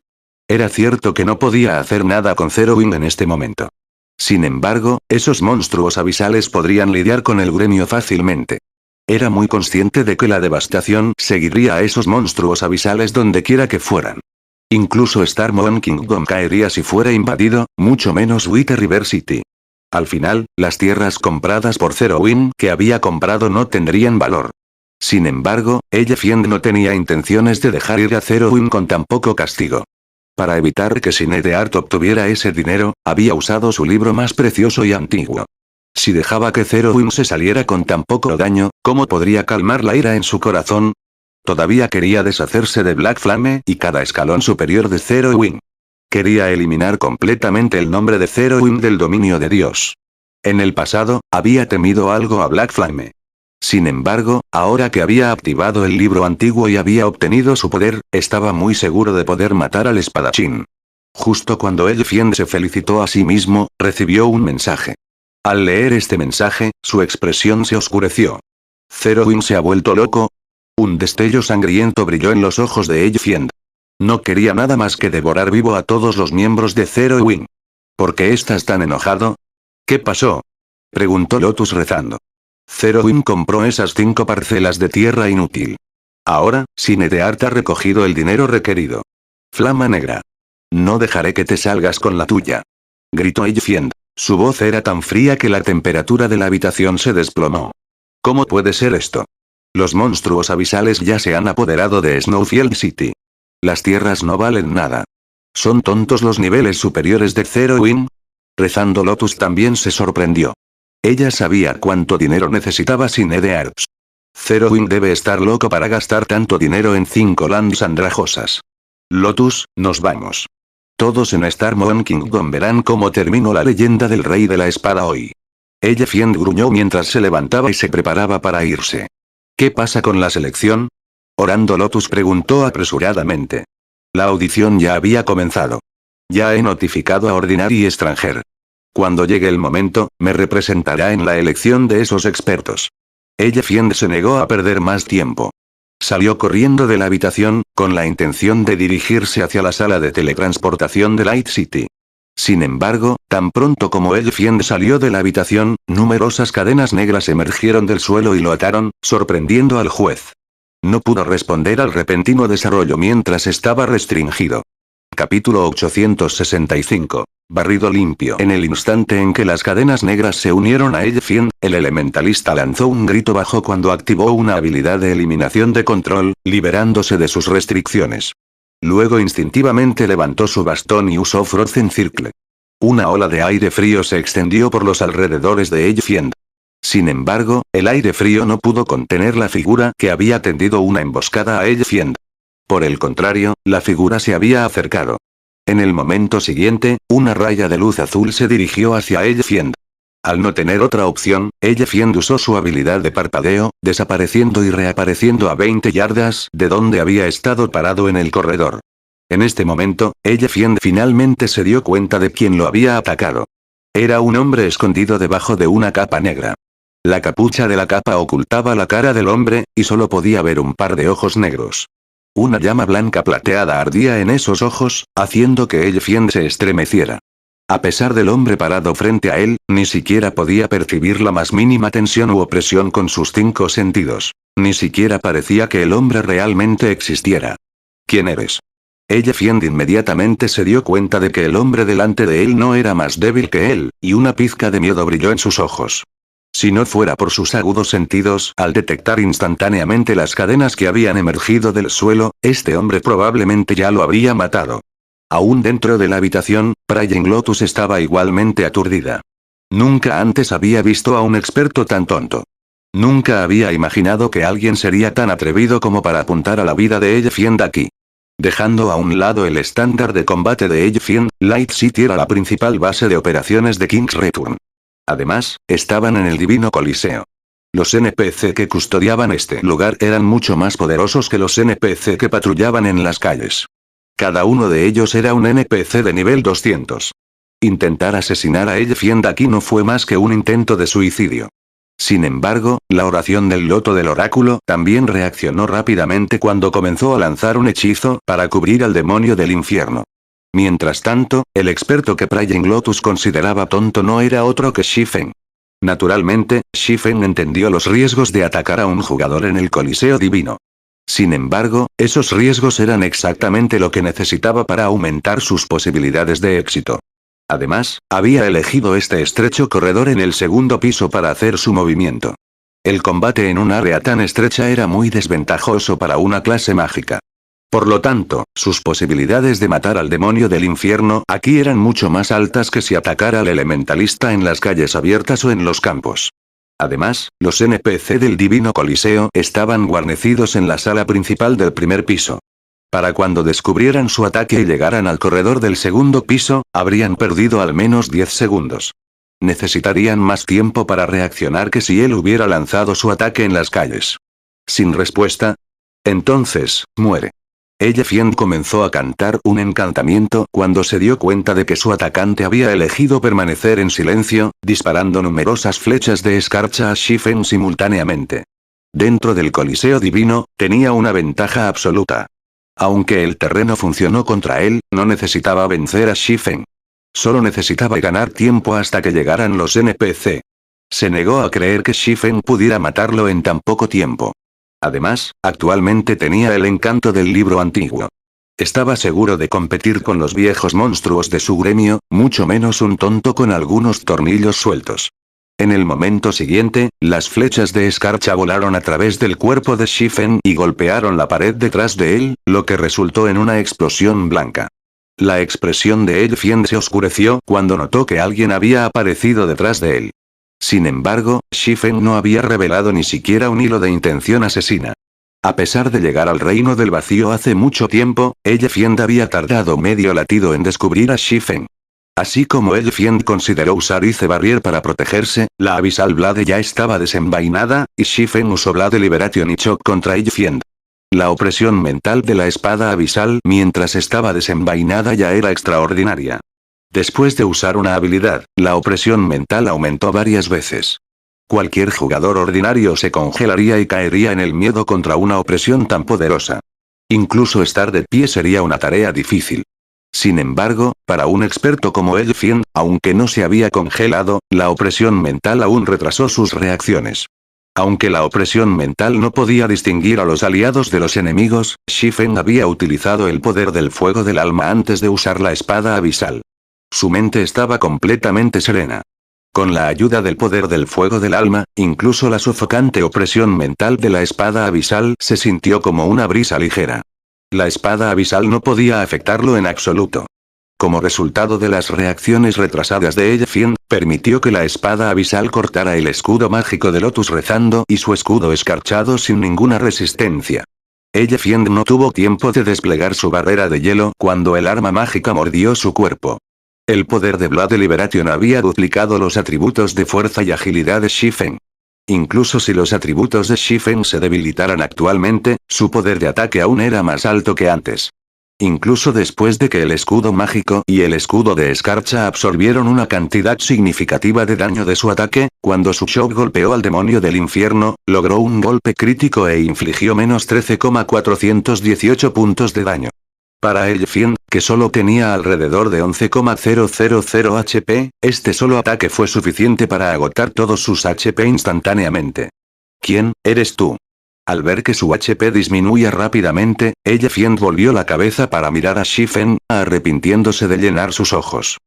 Era cierto que no podía hacer nada con Zero Wing en este momento. Sin embargo, esos monstruos abisales podrían lidiar con el gremio fácilmente. Era muy consciente de que la devastación seguiría a esos monstruos abisales donde quiera que fueran. Incluso Star Moon Kingdom caería si fuera invadido, mucho menos White River City. Al final, las tierras compradas por Zero Wing que había comprado no tendrían valor. Sin embargo, Elle Fiend no tenía intenciones de dejar ir a Zero Wing con tan poco castigo. Para evitar que Sinead obtuviera ese dinero, había usado su libro más precioso y antiguo. Si dejaba que Zero Wing se saliera con tan poco daño, ¿cómo podría calmar la ira en su corazón? Todavía quería deshacerse de Black Flame y cada escalón superior de Zero Wing. Quería eliminar completamente el nombre de Zero Wing del dominio de Dios. En el pasado, había temido algo a Black Flame. Sin embargo, ahora que había activado el libro antiguo y había obtenido su poder, estaba muy seguro de poder matar al espadachín. Justo cuando Elfien se felicitó a sí mismo, recibió un mensaje. Al leer este mensaje, su expresión se oscureció. ¿Zero Wing se ha vuelto loco? Un destello sangriento brilló en los ojos de Elfien. No quería nada más que devorar vivo a todos los miembros de Zero Wing. ¿Por qué estás tan enojado? ¿Qué pasó? Preguntó Lotus rezando. Zero Wing compró esas 5 parcelas de tierra inútil. Ahora, Sinead ha recogido el dinero requerido. Flama negra. No dejaré que te salgas con la tuya. Gritó Elfien. Su voz era tan fría que la temperatura de la habitación se desplomó. ¿Cómo puede ser esto? Los monstruos abisales ya se han apoderado de Snowfield City. Las tierras no valen nada. ¿Son tontos los niveles superiores de Zero Wing? Rezando Lotus también se sorprendió. Ella sabía cuánto dinero necesitaba Sinead. Zero Wing debe estar loco para gastar tanto dinero en 5 lands andrajosas. Lotus, nos vamos. Todos en Star Moon Kingdom verán cómo terminó la leyenda del Rey de la Espada hoy. Elfien gruñó mientras se levantaba y se preparaba para irse. ¿Qué pasa con la selección? Orando Lotus preguntó apresuradamente. La audición ya había comenzado. Ya he notificado a Ordinary y Stranger. Cuando llegue el momento, me representará en la elección de esos expertos. Elfien se negó a perder más tiempo. Salió corriendo de la habitación, con la intención de dirigirse hacia la sala de teletransportación de Light City. Sin embargo, tan pronto como Elfien salió de la habitación, numerosas cadenas negras emergieron del suelo y lo ataron, sorprendiendo al juez. No pudo responder al repentino desarrollo mientras estaba restringido. Capítulo 865. Barrido limpio. En el instante en que las cadenas negras se unieron a Elfien, el elementalista lanzó un grito bajo cuando activó una habilidad de eliminación de control, liberándose de sus restricciones. Luego instintivamente levantó su bastón y usó Frozen Circle. Una ola de aire frío se extendió por los alrededores de Elfien. Sin embargo, el aire frío no pudo contener la figura que había tendido una emboscada a Elfien. Por el contrario, la figura se había acercado. En el momento siguiente, una raya de luz azul se dirigió hacia Elfien. Al no tener otra opción, Elfien usó su habilidad de parpadeo, desapareciendo y reapareciendo a 20 yardas de donde había estado parado en el corredor. En este momento, Elfien finalmente se dio cuenta de quién lo había atacado. Era un hombre escondido debajo de una capa negra. La capucha de la capa ocultaba la cara del hombre, y solo podía ver un par de ojos negros. Una llama blanca plateada ardía en esos ojos, haciendo que Elfien se estremeciera. A pesar del hombre parado frente a él, ni siquiera podía percibir la más mínima tensión u opresión con sus 5 sentidos. Ni siquiera parecía que el hombre realmente existiera. ¿Quién eres? Elfien inmediatamente se dio cuenta de que el hombre delante de él no era más débil que él, y una pizca de miedo brilló en sus ojos. Si no fuera por sus agudos sentidos, al detectar instantáneamente las cadenas que habían emergido del suelo, este hombre probablemente ya lo habría matado. Aún dentro de la habitación, Praying Lotus estaba igualmente aturdida. Nunca antes había visto a un experto tan tonto. Nunca había imaginado que alguien sería tan atrevido como para apuntar a la vida de Elfien aquí. Dejando a un lado el estándar de combate de Elfien, Light City era la principal base de operaciones de King's Return. Además, estaban en el Divino Coliseo. Los NPC que custodiaban este lugar eran mucho más poderosos que los NPC que patrullaban en las calles. Cada uno de ellos era un NPC de nivel 200. Intentar asesinar a Elfien aquí no fue más que un intento de suicidio. Sin embargo, la oración del loto del oráculo también reaccionó rápidamente cuando comenzó a lanzar un hechizo para cubrir al demonio del infierno. Mientras tanto, el experto que Praying Lotus consideraba tonto no era otro que Shifen. Naturalmente, Shifen entendió los riesgos de atacar a un jugador en el Coliseo Divino. Sin embargo, esos riesgos eran exactamente lo que necesitaba para aumentar sus posibilidades de éxito. Además, había elegido este estrecho corredor en el segundo piso para hacer su movimiento. El combate en un área tan estrecha era muy desventajoso para una clase mágica. Por lo tanto, sus posibilidades de matar al demonio del infierno aquí eran mucho más altas que si atacara al elementalista en las calles abiertas o en los campos. Además, los NPC del Divino Coliseo estaban guarnecidos en la sala principal del primer piso. Para cuando descubrieran su ataque y llegaran al corredor del segundo piso, habrían perdido al menos 10 segundos. Necesitarían más tiempo para reaccionar que si él hubiera lanzado su ataque en las calles. Sin respuesta. Entonces, muere. Ellefient comenzó a cantar un encantamiento cuando se dio cuenta de que su atacante había elegido permanecer en silencio, disparando numerosas flechas de escarcha a Shifen simultáneamente. Dentro del Coliseo Divino, tenía una ventaja absoluta. Aunque el terreno funcionó contra él, no necesitaba vencer a Shifen. Solo necesitaba ganar tiempo hasta que llegaran los NPC. Se negó a creer que Shifen pudiera matarlo en tan poco tiempo. Además, actualmente tenía el encanto del libro antiguo. Estaba seguro de competir con los viejos monstruos de su gremio, mucho menos un tonto con algunos tornillos sueltos. En el momento siguiente, las flechas de escarcha volaron a través del cuerpo de Shifen y golpearon la pared detrás de él, lo que resultó en una explosión blanca. La expresión de Ellefient se oscureció cuando notó que alguien había aparecido detrás de él. Sin embargo, Shifen no había revelado ni siquiera un hilo de intención asesina. A pesar de llegar al reino del vacío hace mucho tiempo, Ellefient había tardado medio latido en descubrir a Shifen. Así como Ellefient consideró usar Ice Barrier para protegerse, la Abyssal Blade ya estaba desenvainada, y Shifen usó Blade Liberation y Shock contra Ellefient. La opresión mental de la espada abisal mientras estaba desenvainada ya era extraordinaria. Después de usar una habilidad, la opresión mental aumentó varias veces. Cualquier jugador ordinario se congelaría y caería en el miedo contra una opresión tan poderosa. Incluso estar de pie sería una tarea difícil. Sin embargo, para un experto como Ellefient, aunque no se había congelado, la opresión mental aún retrasó sus reacciones. Aunque la opresión mental no podía distinguir a los aliados de los enemigos, Shifen había utilizado el poder del fuego del alma antes de usar la espada abisal. Su mente estaba completamente serena. Con la ayuda del poder del fuego del alma, incluso la sofocante opresión mental de la espada abisal se sintió como una brisa ligera. La espada abisal no podía afectarlo en absoluto. Como resultado de las reacciones retrasadas de Ellefient, permitió que la espada abisal cortara el escudo mágico de Lotus rezando y su escudo escarchado sin ninguna resistencia. Ellefient no tuvo tiempo de desplegar su barrera de hielo cuando el arma mágica mordió su cuerpo. El poder de Blade Liberation había duplicado los atributos de fuerza y agilidad de Shifen. Incluso si los atributos de Shifen se debilitaran actualmente, su poder de ataque aún era más alto que antes. Incluso después de que el escudo mágico y el escudo de escarcha absorbieron una cantidad significativa de daño de su ataque, cuando su shock golpeó al demonio del infierno, logró un golpe crítico e infligió menos 13,418 puntos de daño. Para Ellefient, que solo tenía alrededor de 11,000 HP, este solo ataque fue suficiente para agotar todos sus HP instantáneamente. ¿Quién eres tú? Al ver que su HP disminuía rápidamente, Ellefient volvió la cabeza para mirar a Shifen, arrepintiéndose de llenar sus ojos.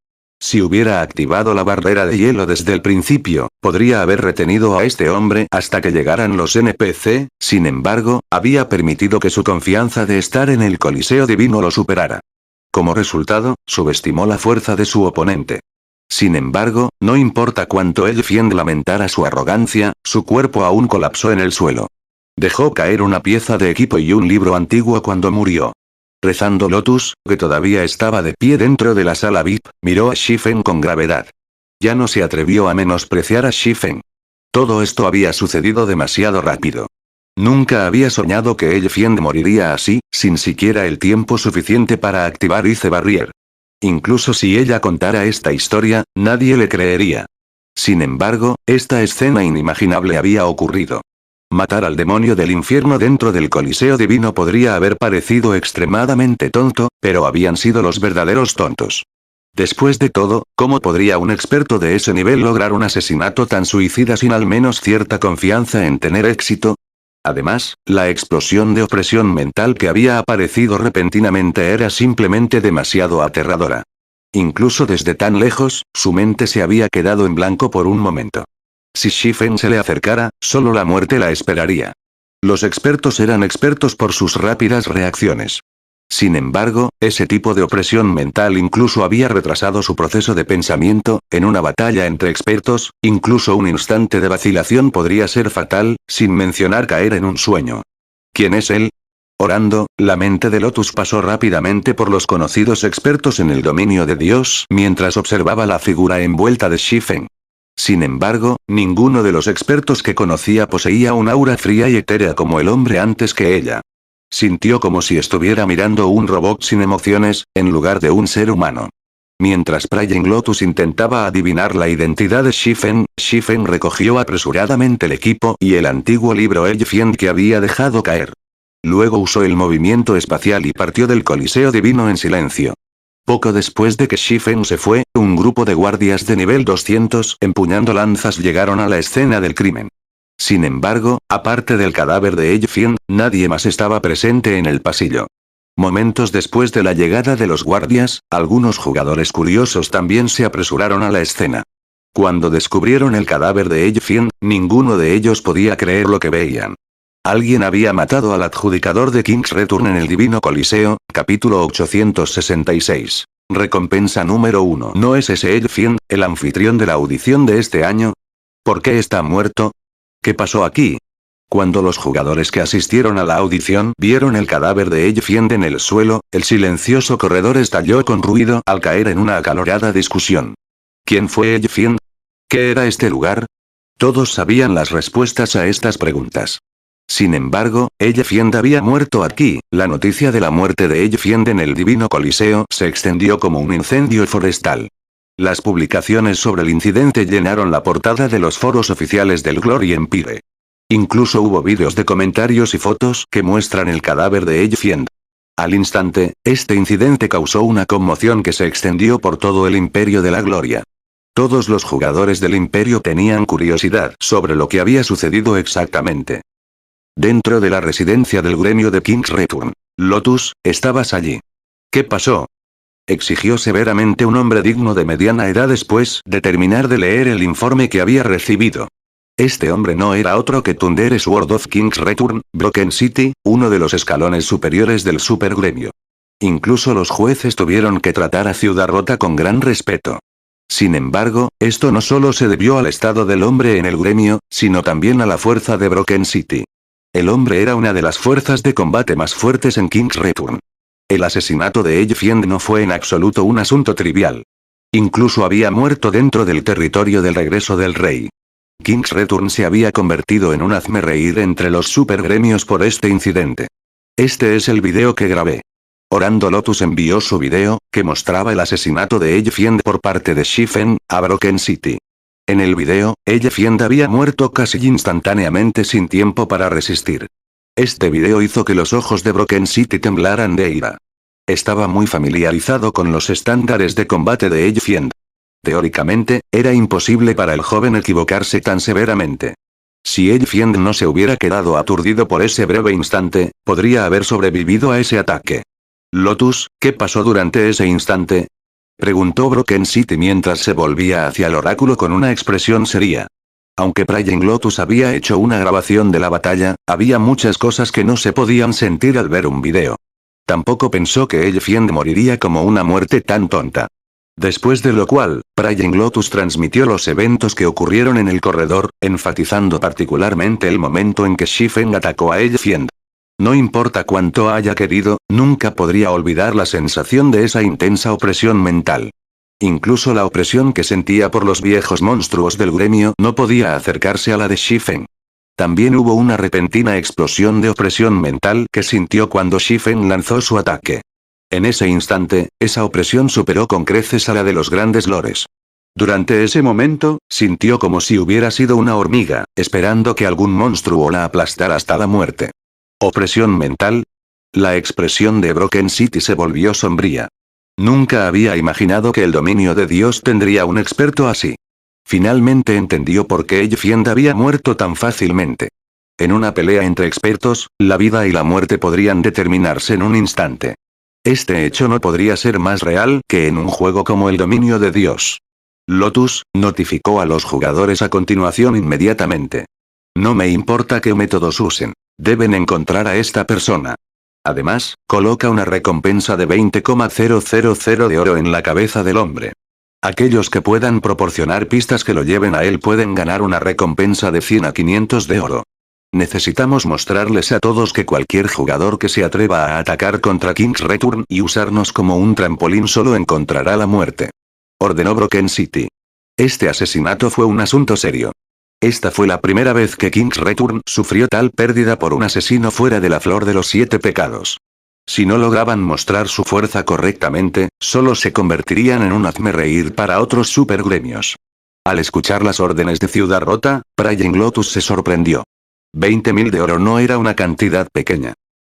Si hubiera activado la barrera de hielo desde el principio, podría haber retenido a este hombre hasta que llegaran los NPC, sin embargo, había permitido que su confianza de estar en el Coliseo Divino lo superara. Como resultado, subestimó la fuerza de su oponente. Sin embargo, no importa cuánto Ellefient lamentara su arrogancia, su cuerpo aún colapsó en el suelo. Dejó caer una pieza de equipo y un libro antiguo cuando murió. Rezando Lotus, que todavía estaba de pie dentro de la sala VIP, miró a Shifen con gravedad. Ya no se atrevió a menospreciar a Shifen. Todo esto había sucedido demasiado rápido. Nunca había soñado que Ellefient moriría así, sin siquiera el tiempo suficiente para activar Ice Barrier. Incluso si ella contara esta historia, nadie le creería. Sin embargo, esta escena inimaginable había ocurrido. Matar al demonio del infierno dentro del Coliseo Divino podría haber parecido extremadamente tonto, pero habían sido los verdaderos tontos. Después de todo, ¿cómo podría un experto de ese nivel lograr un asesinato tan suicida sin al menos cierta confianza en tener éxito? Además, la explosión de opresión mental que había aparecido repentinamente era simplemente demasiado aterradora. Incluso desde tan lejos, su mente se había quedado en blanco por un momento. Si Shifen se le acercara, solo la muerte la esperaría. Los expertos eran expertos por sus rápidas reacciones. Sin embargo, ese tipo de opresión mental incluso había retrasado su proceso de pensamiento. En una batalla entre expertos, incluso un instante de vacilación podría ser fatal, sin mencionar caer en un sueño. ¿Quién es él? Orando, la mente de Lotus pasó rápidamente por los conocidos expertos en el dominio de Dios mientras observaba la figura envuelta de Shifen. Sin embargo, ninguno de los expertos que conocía poseía un aura fría y etérea como el hombre antes que ella. Sintió como si estuviera mirando un robot sin emociones, en lugar de un ser humano. Mientras Praying Lotus intentaba adivinar la identidad de Shifen, Shifen recogió apresuradamente el equipo y el antiguo libro Elfien que había dejado caer. Luego usó el movimiento espacial y partió del Coliseo Divino en silencio. Poco después de que Shifen se fue, un grupo de guardias de nivel 200 empuñando lanzas llegaron a la escena del crimen. Sin embargo, aparte del cadáver de Elfien, nadie más estaba presente en el pasillo. Momentos después de la llegada de los guardias, algunos jugadores curiosos también se apresuraron a la escena. Cuando descubrieron el cadáver de Elfien, ninguno de ellos podía creer lo que veían. Alguien había matado al adjudicador de King's Return en el Divino Coliseo, capítulo 866. Recompensa número 1. ¿No es ese Elfien, el anfitrión de la audición de este año? ¿Por qué está muerto? ¿Qué pasó aquí? Cuando los jugadores que asistieron a la audición vieron el cadáver de Elfien en el suelo, el silencioso corredor estalló con ruido al caer en una acalorada discusión. ¿Quién fue Elfien? ¿Qué era este lugar? Todos sabían las respuestas a estas preguntas. Sin embargo, Elfien había muerto aquí. La noticia de la muerte de Elfien en el Divino Coliseo se extendió como un incendio forestal. Las publicaciones sobre el incidente llenaron la portada de los foros oficiales del Glory Empire. Incluso hubo vídeos de comentarios y fotos que muestran el cadáver de Elfien. Al instante, este incidente causó una conmoción que se extendió por todo el Imperio de la Gloria. Todos los jugadores del Imperio tenían curiosidad sobre lo que había sucedido exactamente. Dentro de la residencia del gremio de King's Return. Lotus, ¿estabas allí? ¿Qué pasó? Exigió severamente un hombre digno de mediana edad después de terminar de leer el informe que había recibido. Este hombre no era otro que Thunder Sword of King's Return, Broken City, uno de los escalones superiores del supergremio. Incluso los jueces tuvieron que tratar a Ciudad Rota con gran respeto. Sin embargo, esto no solo se debió al estado del hombre en el gremio, sino también a la fuerza de Broken City. El hombre era una de las fuerzas de combate más fuertes en King's Return. El asesinato de Elfien no fue en absoluto un asunto trivial. Incluso había muerto dentro del territorio del regreso del rey. King's Return se había convertido en un hazmerreír entre los supergremios por este incidente. Este es el video que grabé. Orando Lotus envió su video, que mostraba el asesinato de Elfien por parte de Shifen, a Broken City. En el video, Elfien había muerto casi instantáneamente sin tiempo para resistir. Este video hizo que los ojos de Broken City temblaran de ira. Estaba muy familiarizado con los estándares de combate de Elfien. Teóricamente, era imposible para el joven equivocarse tan severamente. Si Elfien no se hubiera quedado aturdido por ese breve instante, podría haber sobrevivido a ese ataque. Lotus, ¿qué pasó durante ese instante? Preguntó Broken City mientras se volvía hacia el oráculo con una expresión seria. Aunque Praying Lotus había hecho una grabación de la batalla, había muchas cosas que no se podían sentir al ver un video. Tampoco pensó que Elfien moriría como una muerte tan tonta. Después de lo cual, Praying Lotus transmitió los eventos que ocurrieron en el corredor, enfatizando particularmente el momento en que Shifen atacó a Elfien. No importa cuánto haya querido, nunca podría olvidar la sensación de esa intensa opresión mental. Incluso la opresión que sentía por los viejos monstruos del gremio no podía acercarse a la de Shifen. También hubo una repentina explosión de opresión mental que sintió cuando Shifen lanzó su ataque. En ese instante, esa opresión superó con creces a la de los grandes lores. Durante ese momento, sintió como si hubiera sido una hormiga, esperando que algún monstruo la aplastara hasta la muerte. ¿Opresión mental? La expresión de Broken City se volvió sombría. Nunca había imaginado que el dominio de Dios tendría un experto así. Finalmente entendió por qué Elfien había muerto tan fácilmente. En una pelea entre expertos, la vida y la muerte podrían determinarse en un instante. Este hecho no podría ser más real que en un juego como el dominio de Dios. Lotus notificó a los jugadores a continuación inmediatamente. No me importa qué métodos usen. Deben encontrar a esta persona. Además, coloca una recompensa de 20,000 de oro en la cabeza del hombre. Aquellos que puedan proporcionar pistas que lo lleven a él pueden ganar una recompensa de 100 a 500 de oro. Necesitamos mostrarles a todos que cualquier jugador que se atreva a atacar contra King's Return y usarnos como un trampolín solo encontrará la muerte. Ordenó Broken City. Este asesinato fue un asunto serio. Esta fue la primera vez que King's Return sufrió tal pérdida por un asesino fuera de la flor de los 7 pecados. Si no lograban mostrar su fuerza correctamente, solo se convertirían en un hazmerreír para otros supergremios. Al escuchar las órdenes de Ciudad Rota, Praying Lotus se sorprendió. 20.000 de oro no era una cantidad pequeña.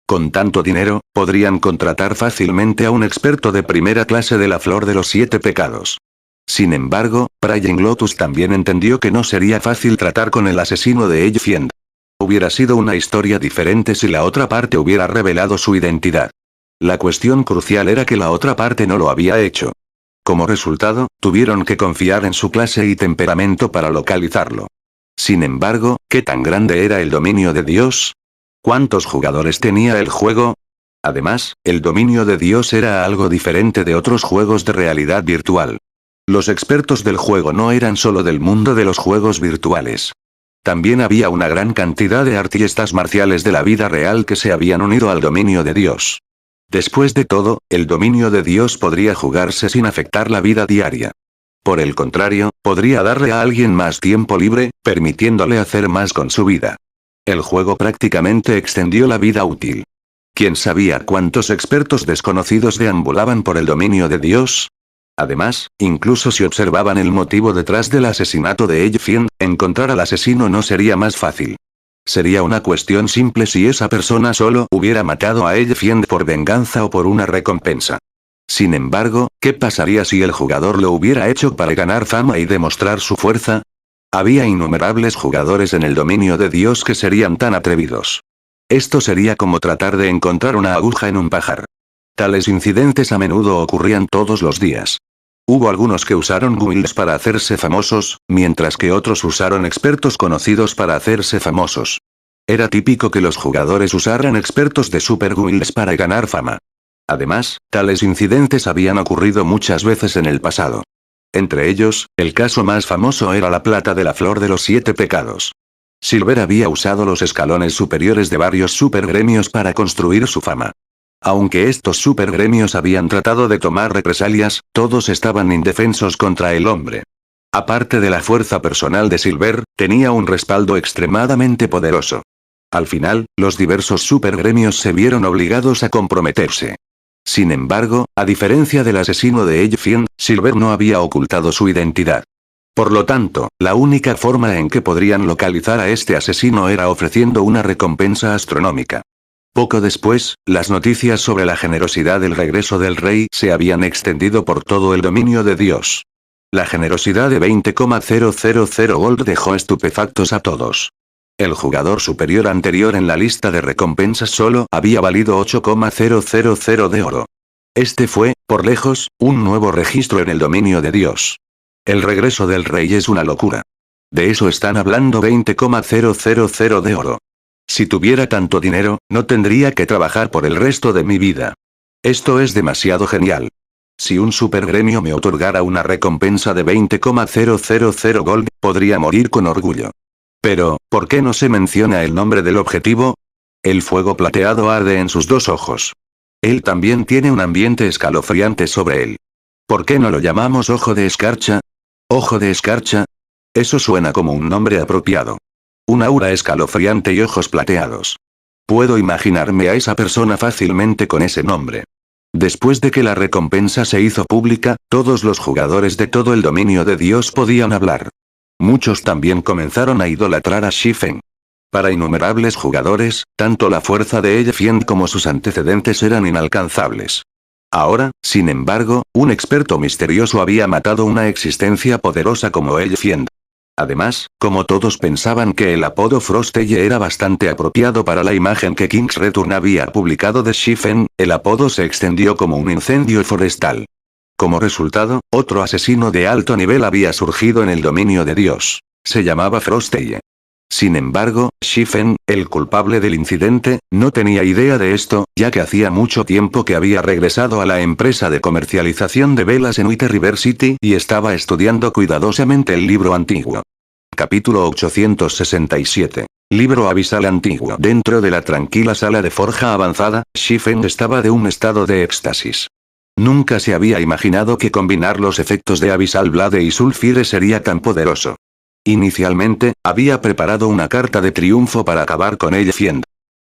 Con tanto dinero, podrían contratar fácilmente a un experto de primera clase de la flor de los 7 pecados. Sin embargo, Praying Lotus también entendió que no sería fácil tratar con el asesino de Elfiend. Hubiera sido una historia diferente si la otra parte hubiera revelado su identidad. La cuestión crucial era que la otra parte no lo había hecho. Como resultado, tuvieron que confiar en su clase y temperamento para localizarlo. Sin embargo, ¿qué tan grande era el dominio de Dios? ¿Cuántos jugadores tenía el juego? Además, el dominio de Dios era algo diferente de otros juegos de realidad virtual. Los expertos del juego no eran solo del mundo de los juegos virtuales. También había una gran cantidad de artistas marciales de la vida real que se habían unido al dominio de Dios. Después de todo, el dominio de Dios podría jugarse sin afectar la vida diaria. Por el contrario, podría darle a alguien más tiempo libre, permitiéndole hacer más con su vida. El juego prácticamente extendió la vida útil. ¿Quién sabía cuántos expertos desconocidos deambulaban por el dominio de Dios? Además, incluso si observaban el motivo detrás del asesinato de Elfiend, encontrar al asesino no sería más fácil. Sería una cuestión simple si esa persona solo hubiera matado a Elfiend por venganza o por una recompensa. Sin embargo, ¿qué pasaría si el jugador lo hubiera hecho para ganar fama y demostrar su fuerza? Había innumerables jugadores en el dominio de Dios que serían tan atrevidos. Esto sería como tratar de encontrar una aguja en un pajar. Tales incidentes a menudo ocurrían todos los días. Hubo algunos que usaron guilds para hacerse famosos, mientras que otros usaron expertos conocidos para hacerse famosos. Era típico que los jugadores usaran expertos de super guilds para ganar fama. Además, tales incidentes habían ocurrido muchas veces en el pasado. Entre ellos, el caso más famoso era la plata de la flor de los 7 pecados. Silver había usado los escalones superiores de varios supergremios para construir su fama. Aunque estos supergremios habían tratado de tomar represalias, todos estaban indefensos contra el hombre. Aparte de la fuerza personal de Silver, tenía un respaldo extremadamente poderoso. Al final, los diversos supergremios se vieron obligados a comprometerse. Sin embargo, a diferencia del asesino de Elfiend, Silver no había ocultado su identidad. Por lo tanto, la única forma en que podrían localizar a este asesino era ofreciendo una recompensa astronómica. Poco después, las noticias sobre la generosidad del regreso del rey se habían extendido por todo el dominio de Dios. La generosidad de 20,000 gold dejó estupefactos a todos. El jugador superior anterior en la lista de recompensas solo había valido 8,000 de oro. Este fue, por lejos, un nuevo registro en el dominio de Dios. El regreso del rey es una locura. De eso están hablando 20,000 de oro. Si tuviera tanto dinero, no tendría que trabajar por el resto de mi vida. Esto es demasiado genial. Si un supergremio me otorgara una recompensa de 20,000 gold, podría morir con orgullo. Pero, ¿por qué no se menciona el nombre del objetivo? El fuego plateado arde en sus 2 ojos. Él también tiene un ambiente escalofriante sobre él. ¿Por qué no lo llamamos ojo de escarcha? ¿Ojo de escarcha? Eso suena como un nombre apropiado. Un aura escalofriante y ojos plateados. Puedo imaginarme a esa persona fácilmente con ese nombre. Después de que la recompensa se hizo pública, todos los jugadores de todo el dominio de Dios podían hablar. Muchos también comenzaron a idolatrar a Shifen. Para innumerables jugadores, tanto la fuerza de Elfiend como sus antecedentes eran inalcanzables. Ahora, sin embargo, un experto misterioso había matado una existencia poderosa como Elfiend. Además, como todos pensaban que el apodo Frostelle era bastante apropiado para la imagen que King's Return había publicado de Shifen, el apodo se extendió como un incendio forestal. Como resultado, otro asesino de alto nivel había surgido en el dominio de Dios. Se llamaba Frostelle. Sin embargo, Shifen, el culpable del incidente, no tenía idea de esto, ya que hacía mucho tiempo que había regresado a la empresa de comercialización de velas en White River City y estaba estudiando cuidadosamente el libro antiguo. Capítulo 867. Libro abisal antiguo. Dentro de la tranquila sala de forja avanzada, Shifen estaba de un estado de éxtasis. Nunca se había imaginado que combinar los efectos de Abyssal Blade y Sulfire sería tan poderoso. Inicialmente, había preparado una carta de triunfo para acabar con Elfiend.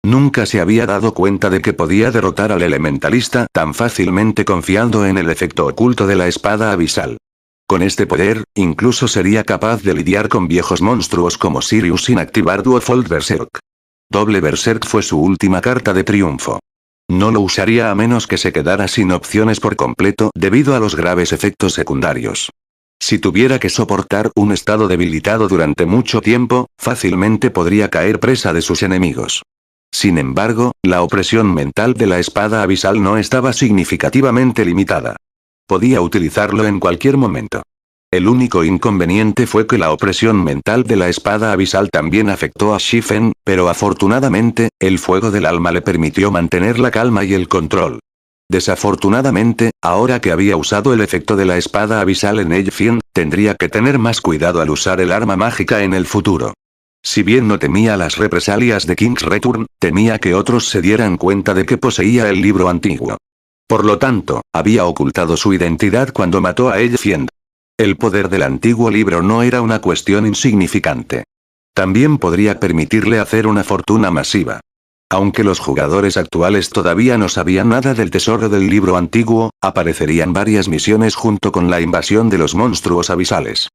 Nunca se había dado cuenta de que podía derrotar al elementalista tan fácilmente confiando en el efecto oculto de la espada abisal. Con este poder, incluso sería capaz de lidiar con viejos monstruos como Sirius sin activar Duofold Berserk. Doble Berserk fue su última carta de triunfo. No lo usaría a menos que se quedara sin opciones por completo debido a los graves efectos secundarios. Si tuviera que soportar un estado debilitado durante mucho tiempo, fácilmente podría caer presa de sus enemigos. Sin embargo, la opresión mental de la espada abisal no estaba significativamente limitada. Podía utilizarlo en cualquier momento. El único inconveniente fue que la opresión mental de la espada abisal también afectó a Shifen, pero afortunadamente, el fuego del alma le permitió mantener la calma y el control. Desafortunadamente, ahora que había usado el efecto de la espada abisal en Elfiend, tendría que tener más cuidado al usar el arma mágica en el futuro. Si bien no temía las represalias de King's Return, temía que otros se dieran cuenta de que poseía el libro antiguo. Por lo tanto, había ocultado su identidad cuando mató a Elfiend. El poder del antiguo libro no era una cuestión insignificante. También podría permitirle hacer una fortuna masiva. Aunque los jugadores actuales todavía no sabían nada del tesoro del libro antiguo, aparecerían varias misiones junto con la invasión de los monstruos abisales.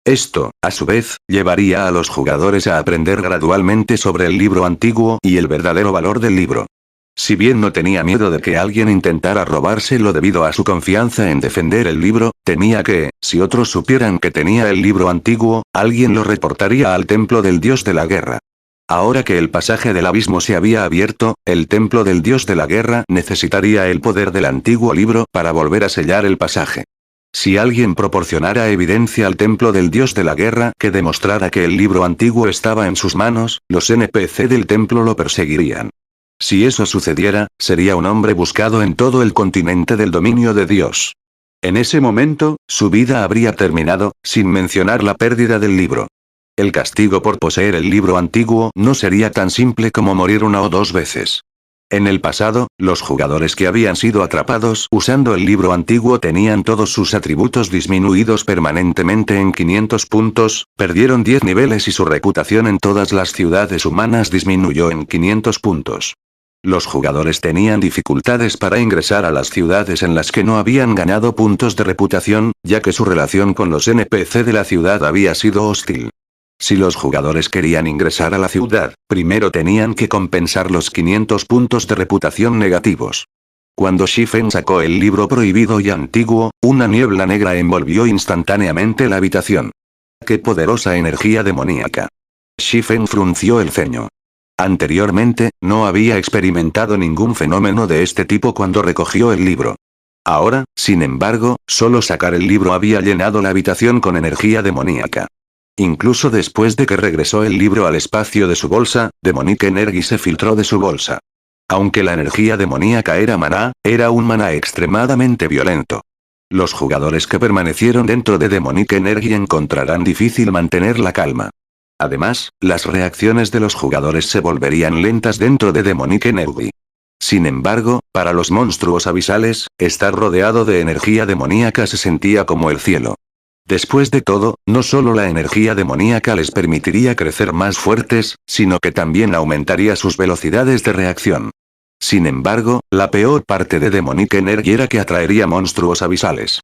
Esto, a su vez, llevaría a los jugadores a aprender gradualmente sobre el libro antiguo y el verdadero valor del libro. Si bien no tenía miedo de que alguien intentara robárselo debido a su confianza en defender el libro, temía que, si otros supieran que tenía el libro antiguo, alguien lo reportaría al templo del dios de la guerra. Ahora que el pasaje del abismo se había abierto, el templo del dios de la guerra necesitaría el poder del antiguo libro para volver a sellar el pasaje. Si alguien proporcionara evidencia al templo del dios de la guerra que demostrara que el libro antiguo estaba en sus manos, los NPC del templo lo perseguirían. Si eso sucediera, sería un hombre buscado en todo el continente del dominio de Dios. En ese momento, su vida habría terminado, sin mencionar la pérdida del libro. El castigo por poseer el libro antiguo no sería tan simple como morir una o dos veces. En el pasado, los jugadores que habían sido atrapados usando el libro antiguo tenían todos sus atributos disminuidos permanentemente en 500 puntos, perdieron 10 niveles y su reputación en todas las ciudades humanas disminuyó en 500 puntos. Los jugadores tenían dificultades para ingresar a las ciudades en las que no habían ganado puntos de reputación, ya que su relación con los NPC de la ciudad había sido hostil. Si los jugadores querían ingresar a la ciudad, primero tenían que compensar los 500 puntos de reputación negativos. Cuando Shifen sacó el libro prohibido y antiguo, una niebla negra envolvió instantáneamente la habitación. ¡Qué poderosa energía demoníaca! Shifen frunció el ceño. Anteriormente, no había experimentado ningún fenómeno de este tipo cuando recogió el libro. Ahora, sin embargo, solo sacar el libro había llenado la habitación con energía demoníaca. Incluso después de que regresó el libro al espacio de su bolsa, Demonic Energy se filtró de su bolsa. Aunque la energía demoníaca era maná, era un maná extremadamente violento. Los jugadores que permanecieron dentro de Demonic Energy encontrarán difícil mantener la calma. Además, las reacciones de los jugadores se volverían lentas dentro de Demonic Energy. Sin embargo, para los monstruos abisales, estar rodeado de energía demoníaca se sentía como el cielo. Después de todo, no solo la energía demoníaca les permitiría crecer más fuertes, sino que también aumentaría sus velocidades de reacción. Sin embargo, la peor parte de Demonic Energy era que atraería monstruos abisales.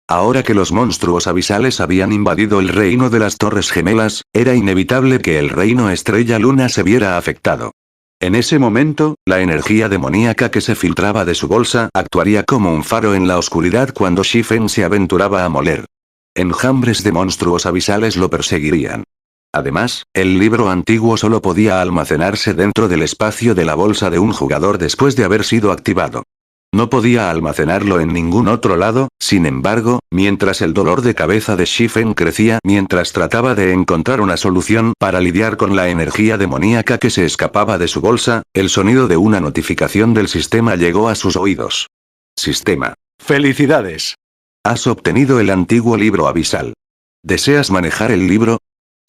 Ahora que los monstruos abisales habían invadido el reino de las Torres Gemelas, era inevitable que el reino Estrella Luna se viera afectado. En ese momento, la energía demoníaca que se filtraba de su bolsa actuaría como un faro en la oscuridad cuando Shifen se aventuraba a moler. Enjambres de monstruos abisales lo perseguirían. Además, el libro antiguo solo podía almacenarse dentro del espacio de la bolsa de un jugador después de haber sido activado. No podía almacenarlo en ningún otro lado, sin embargo, mientras el dolor de cabeza de Shifen crecía mientras trataba de encontrar una solución para lidiar con la energía demoníaca que se escapaba de su bolsa, el sonido de una notificación del sistema llegó a sus oídos. Sistema. ¡Felicidades! Has obtenido el antiguo libro abisal. ¿Deseas manejar el libro?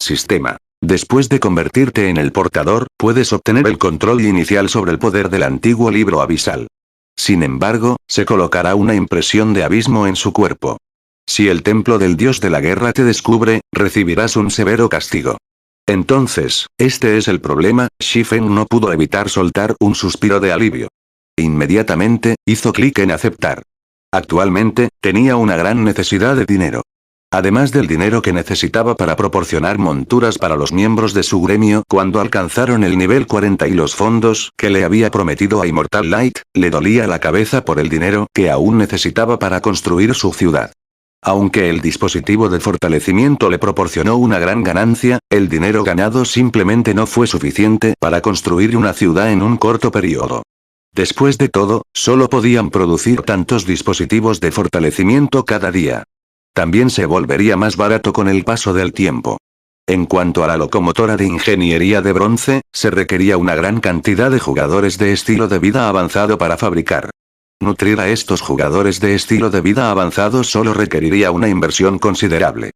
Sistema. Después de convertirte en el portador, puedes obtener el control inicial sobre el poder del antiguo libro abisal. Sin embargo, se colocará una impresión de abismo en su cuerpo. Si el templo del dios de la guerra te descubre, recibirás un severo castigo. Entonces, este es el problema. Shifen no pudo evitar soltar un suspiro de alivio. Inmediatamente, hizo clic en aceptar. Actualmente, tenía una gran necesidad de dinero. Además del dinero que necesitaba para proporcionar monturas para los miembros de su gremio cuando alcanzaron el nivel 40 y los fondos que le había prometido a Immortal Light, le dolía la cabeza por el dinero que aún necesitaba para construir su ciudad. Aunque el dispositivo de fortalecimiento le proporcionó una gran ganancia, el dinero ganado simplemente no fue suficiente para construir una ciudad en un corto periodo. Después de todo, solo podían producir tantos dispositivos de fortalecimiento cada día. También se volvería más barato con el paso del tiempo. En cuanto a la locomotora de ingeniería de bronce, se requería una gran cantidad de jugadores de estilo de vida avanzado para fabricar. Nutrir a estos jugadores de estilo de vida avanzado solo requeriría una inversión considerable.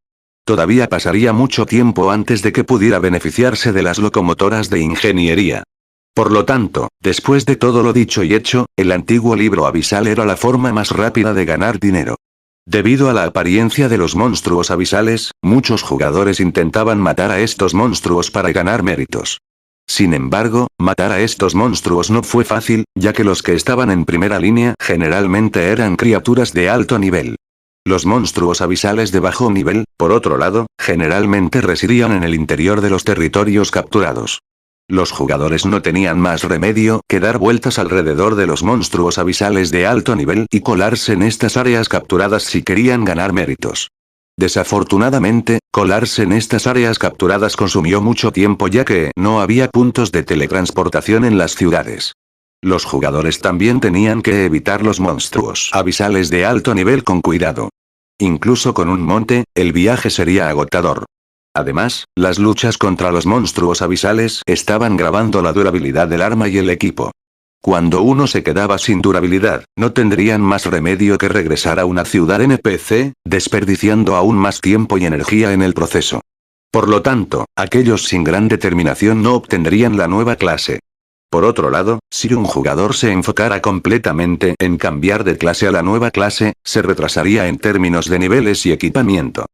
Todavía pasaría mucho tiempo antes de que pudiera beneficiarse de las locomotoras de ingeniería. Por lo tanto, después de todo lo dicho y hecho, el antiguo libro abisal era la forma más rápida de ganar dinero. Debido a la apariencia de los monstruos abisales, muchos jugadores intentaban matar a estos monstruos para ganar méritos. Sin embargo, matar a estos monstruos no fue fácil, ya que los que estaban en primera línea generalmente eran criaturas de alto nivel. Los monstruos abisales de bajo nivel, por otro lado, generalmente residían en el interior de los territorios capturados. Los jugadores no tenían más remedio que dar vueltas alrededor de los monstruos abisales de alto nivel y colarse en estas áreas capturadas si querían ganar méritos. Desafortunadamente, colarse en estas áreas capturadas consumió mucho tiempo ya que no había puntos de teletransportación en las ciudades. Los jugadores también tenían que evitar los monstruos abisales de alto nivel con cuidado. Incluso con un monte, el viaje sería agotador. Además, las luchas contra los monstruos abisales estaban grabando la durabilidad del arma y el equipo. Cuando uno se quedaba sin durabilidad, no tendrían más remedio que regresar a una ciudad NPC, desperdiciando aún más tiempo y energía en el proceso. Por lo tanto, aquellos sin gran determinación no obtendrían la nueva clase. Por otro lado, si un jugador se enfocara completamente en cambiar de clase a la nueva clase, se retrasaría en términos de niveles y equipamiento.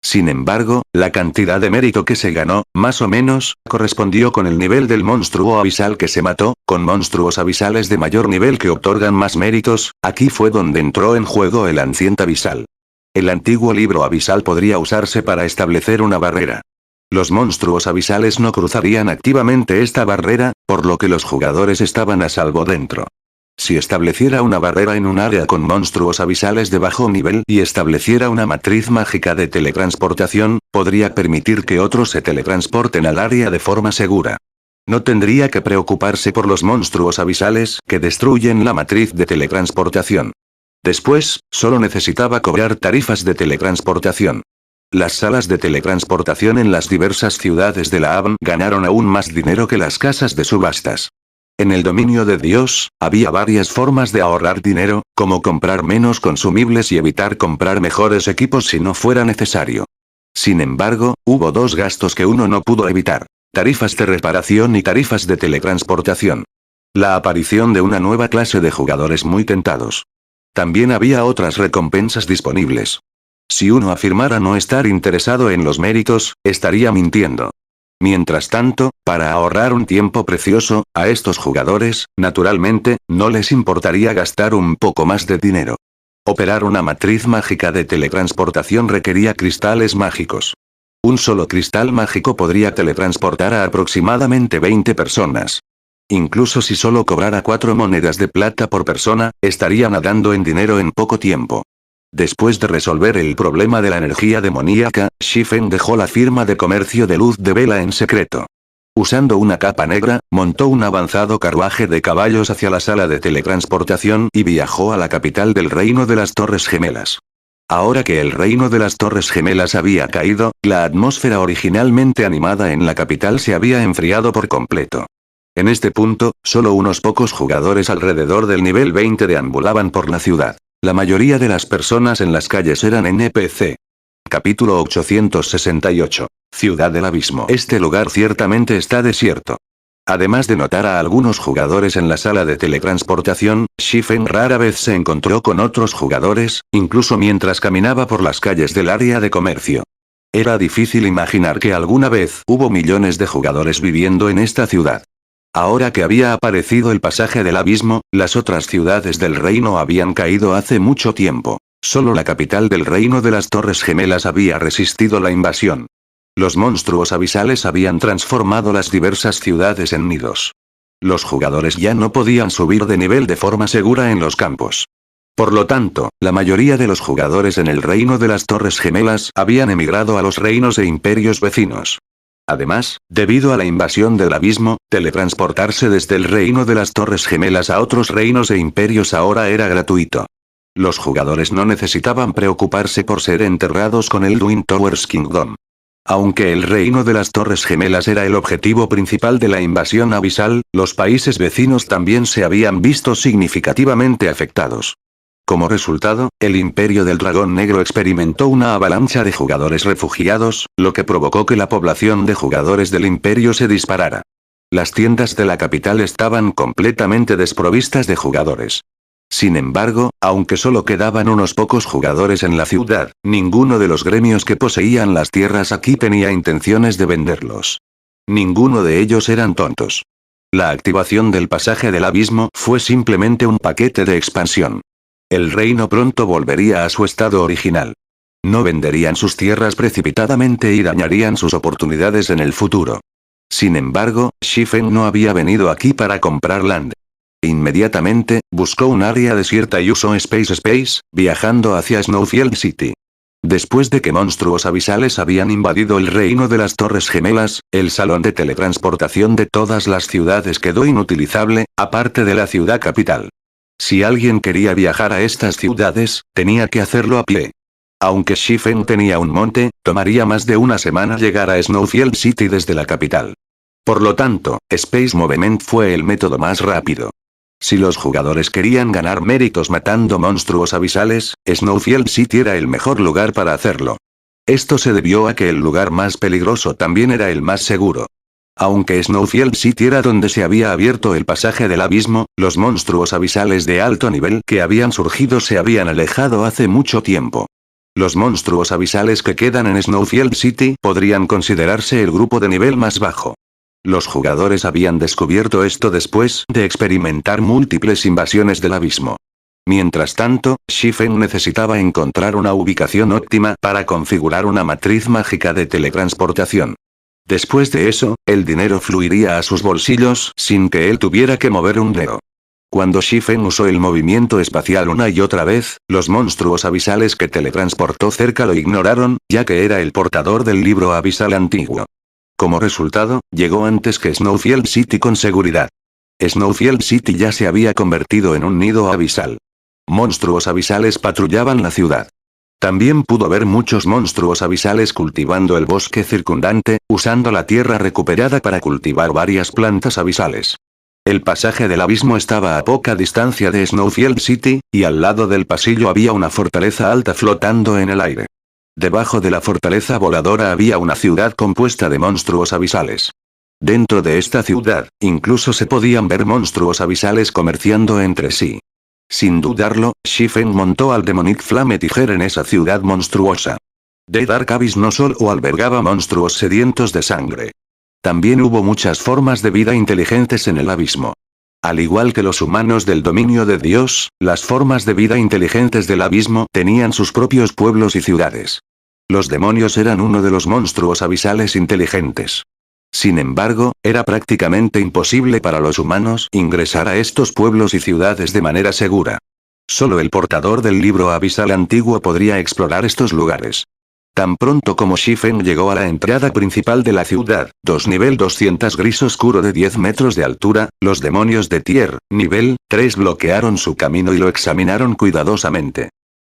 Sin embargo, la cantidad de mérito que se ganó, más o menos, correspondió con el nivel del monstruo abisal que se mató. Con monstruos abisales de mayor nivel que otorgan más méritos, aquí fue donde entró en juego el Ancient Abisal. El antiguo libro abisal podría usarse para establecer una barrera. Los monstruos abisales no cruzarían activamente esta barrera, por lo que los jugadores estaban a salvo dentro. Si estableciera una barrera en un área con monstruos abisales de bajo nivel y estableciera una matriz mágica de teletransportación, podría permitir que otros se teletransporten al área de forma segura. No tendría que preocuparse por los monstruos abisales que destruyen la matriz de teletransportación. Después, solo necesitaba cobrar tarifas de teletransportación. Las salas de teletransportación en las diversas ciudades de la Avn ganaron aún más dinero que las casas de subastas. En el dominio de Dios, había varias formas de ahorrar dinero, como comprar menos consumibles y evitar comprar mejores equipos si no fuera necesario. Sin embargo, hubo dos gastos que uno no pudo evitar: tarifas de reparación y tarifas de teletransportación. La aparición de una nueva clase de jugadores muy tentados. También había otras recompensas disponibles. Si uno afirmara no estar interesado en los méritos, estaría mintiendo. Mientras tanto, para ahorrar un tiempo precioso, a estos jugadores, naturalmente, no les importaría gastar un poco más de dinero. Operar una matriz mágica de teletransportación requería cristales mágicos. Un solo cristal mágico podría teletransportar a aproximadamente 20 personas. Incluso si solo cobrara 4 monedas de plata por persona, estaría nadando en dinero en poco tiempo. Después de resolver el problema de la energía demoníaca, Shifen dejó la firma de comercio de luz de vela en secreto. Usando una capa negra, montó un avanzado carruaje de caballos hacia la sala de teletransportación y viajó a la capital del Reino de las Torres Gemelas. Ahora que el Reino de las Torres Gemelas había caído, la atmósfera originalmente animada en la capital se había enfriado por completo. En este punto, solo unos pocos jugadores alrededor del nivel 20 deambulaban por la ciudad. La mayoría de las personas en las calles eran NPC. Capítulo 868. Ciudad del Abismo. Este lugar ciertamente está desierto. Además de notar a algunos jugadores en la sala de teletransportación, Shifen rara vez se encontró con otros jugadores, incluso mientras caminaba por las calles del área de comercio. Era difícil imaginar que alguna vez hubo millones de jugadores viviendo en esta ciudad. Ahora que había aparecido el pasaje del abismo, las otras ciudades del reino habían caído hace mucho tiempo. Solo la capital del Reino de las Torres Gemelas había resistido la invasión. Los monstruos abisales habían transformado las diversas ciudades en nidos. Los jugadores ya no podían subir de nivel de forma segura en los campos. Por lo tanto, la mayoría de los jugadores en el Reino de las Torres Gemelas habían emigrado a los reinos e imperios vecinos. Además, debido a la invasión del abismo, teletransportarse desde el Reino de las Torres Gemelas a otros reinos e imperios ahora era gratuito. Los jugadores no necesitaban preocuparse por ser enterrados con el Twin Towers Kingdom. Aunque el Reino de las Torres Gemelas era el objetivo principal de la invasión abisal, los países vecinos también se habían visto significativamente afectados. Como resultado, el Imperio del Dragón Negro experimentó una avalancha de jugadores refugiados, lo que provocó que la población de jugadores del Imperio se disparara. Las tiendas de la capital estaban completamente desprovistas de jugadores. Sin embargo, aunque solo quedaban unos pocos jugadores en la ciudad, ninguno de los gremios que poseían las tierras aquí tenía intenciones de venderlos. Ninguno de ellos eran tontos. La activación del pasaje del abismo fue simplemente un paquete de expansión. El reino pronto volvería a su estado original. No venderían sus tierras precipitadamente y dañarían sus oportunidades en el futuro. Sin embargo, Shifen no había venido aquí para comprar land. Inmediatamente, buscó un área desierta y usó Space, viajando hacia Snowfield City. Después de que monstruos abisales habían invadido el Reino de las Torres Gemelas, el salón de teletransportación de todas las ciudades quedó inutilizable, aparte de la ciudad capital. Si alguien quería viajar a estas ciudades, tenía que hacerlo a pie. Aunque Shifen tenía un monte, tomaría más de una semana llegar a Snowfield City desde la capital. Por lo tanto, Space Movement fue el método más rápido. Si los jugadores querían ganar méritos matando monstruos abisales, Snowfield City era el mejor lugar para hacerlo. Esto se debió a que el lugar más peligroso también era el más seguro. Aunque Snowfield City era donde se había abierto el pasaje del abismo, los monstruos abisales de alto nivel que habían surgido se habían alejado hace mucho tiempo. Los monstruos abisales que quedan en Snowfield City podrían considerarse el grupo de nivel más bajo. Los jugadores habían descubierto esto después de experimentar múltiples invasiones del abismo. Mientras tanto, Shifen necesitaba encontrar una ubicación óptima para configurar una matriz mágica de teletransportación. Después de eso, el dinero fluiría a sus bolsillos sin que él tuviera que mover un dedo. Cuando Shifen usó el movimiento espacial una y otra vez, los monstruos abisales que teletransportó cerca lo ignoraron, ya que era el portador del libro abisal antiguo. Como resultado, llegó antes que Snowfield City con seguridad. Snowfield City ya se había convertido en un nido abisal. Monstruos abisales patrullaban la ciudad. También pudo ver muchos monstruos abisales cultivando el bosque circundante, usando la tierra recuperada para cultivar varias plantas abisales. El pasaje del abismo estaba a poca distancia de Snowfield City, y al lado del pasillo había una fortaleza alta flotando en el aire. Debajo de la fortaleza voladora había una ciudad compuesta de monstruos abisales. Dentro de esta ciudad, incluso se podían ver monstruos abisales comerciando entre sí. Sin dudarlo, Shifen montó al Demonic Flame Tiger en esa ciudad monstruosa. The Dark Abyss no solo albergaba monstruos sedientos de sangre. También hubo muchas formas de vida inteligentes en el abismo. Al igual que los humanos del dominio de Dios, las formas de vida inteligentes del abismo tenían sus propios pueblos y ciudades. Los demonios eran uno de los monstruos abisales inteligentes. Sin embargo, era prácticamente imposible para los humanos ingresar a estos pueblos y ciudades de manera segura. Solo el portador del libro abisal antiguo podría explorar estos lugares. Tan pronto como Shifen llegó a la entrada principal de la ciudad, nivel 200 gris oscuro de 10 metros de altura, los demonios de Tier, nivel 3 bloquearon su camino y lo examinaron cuidadosamente.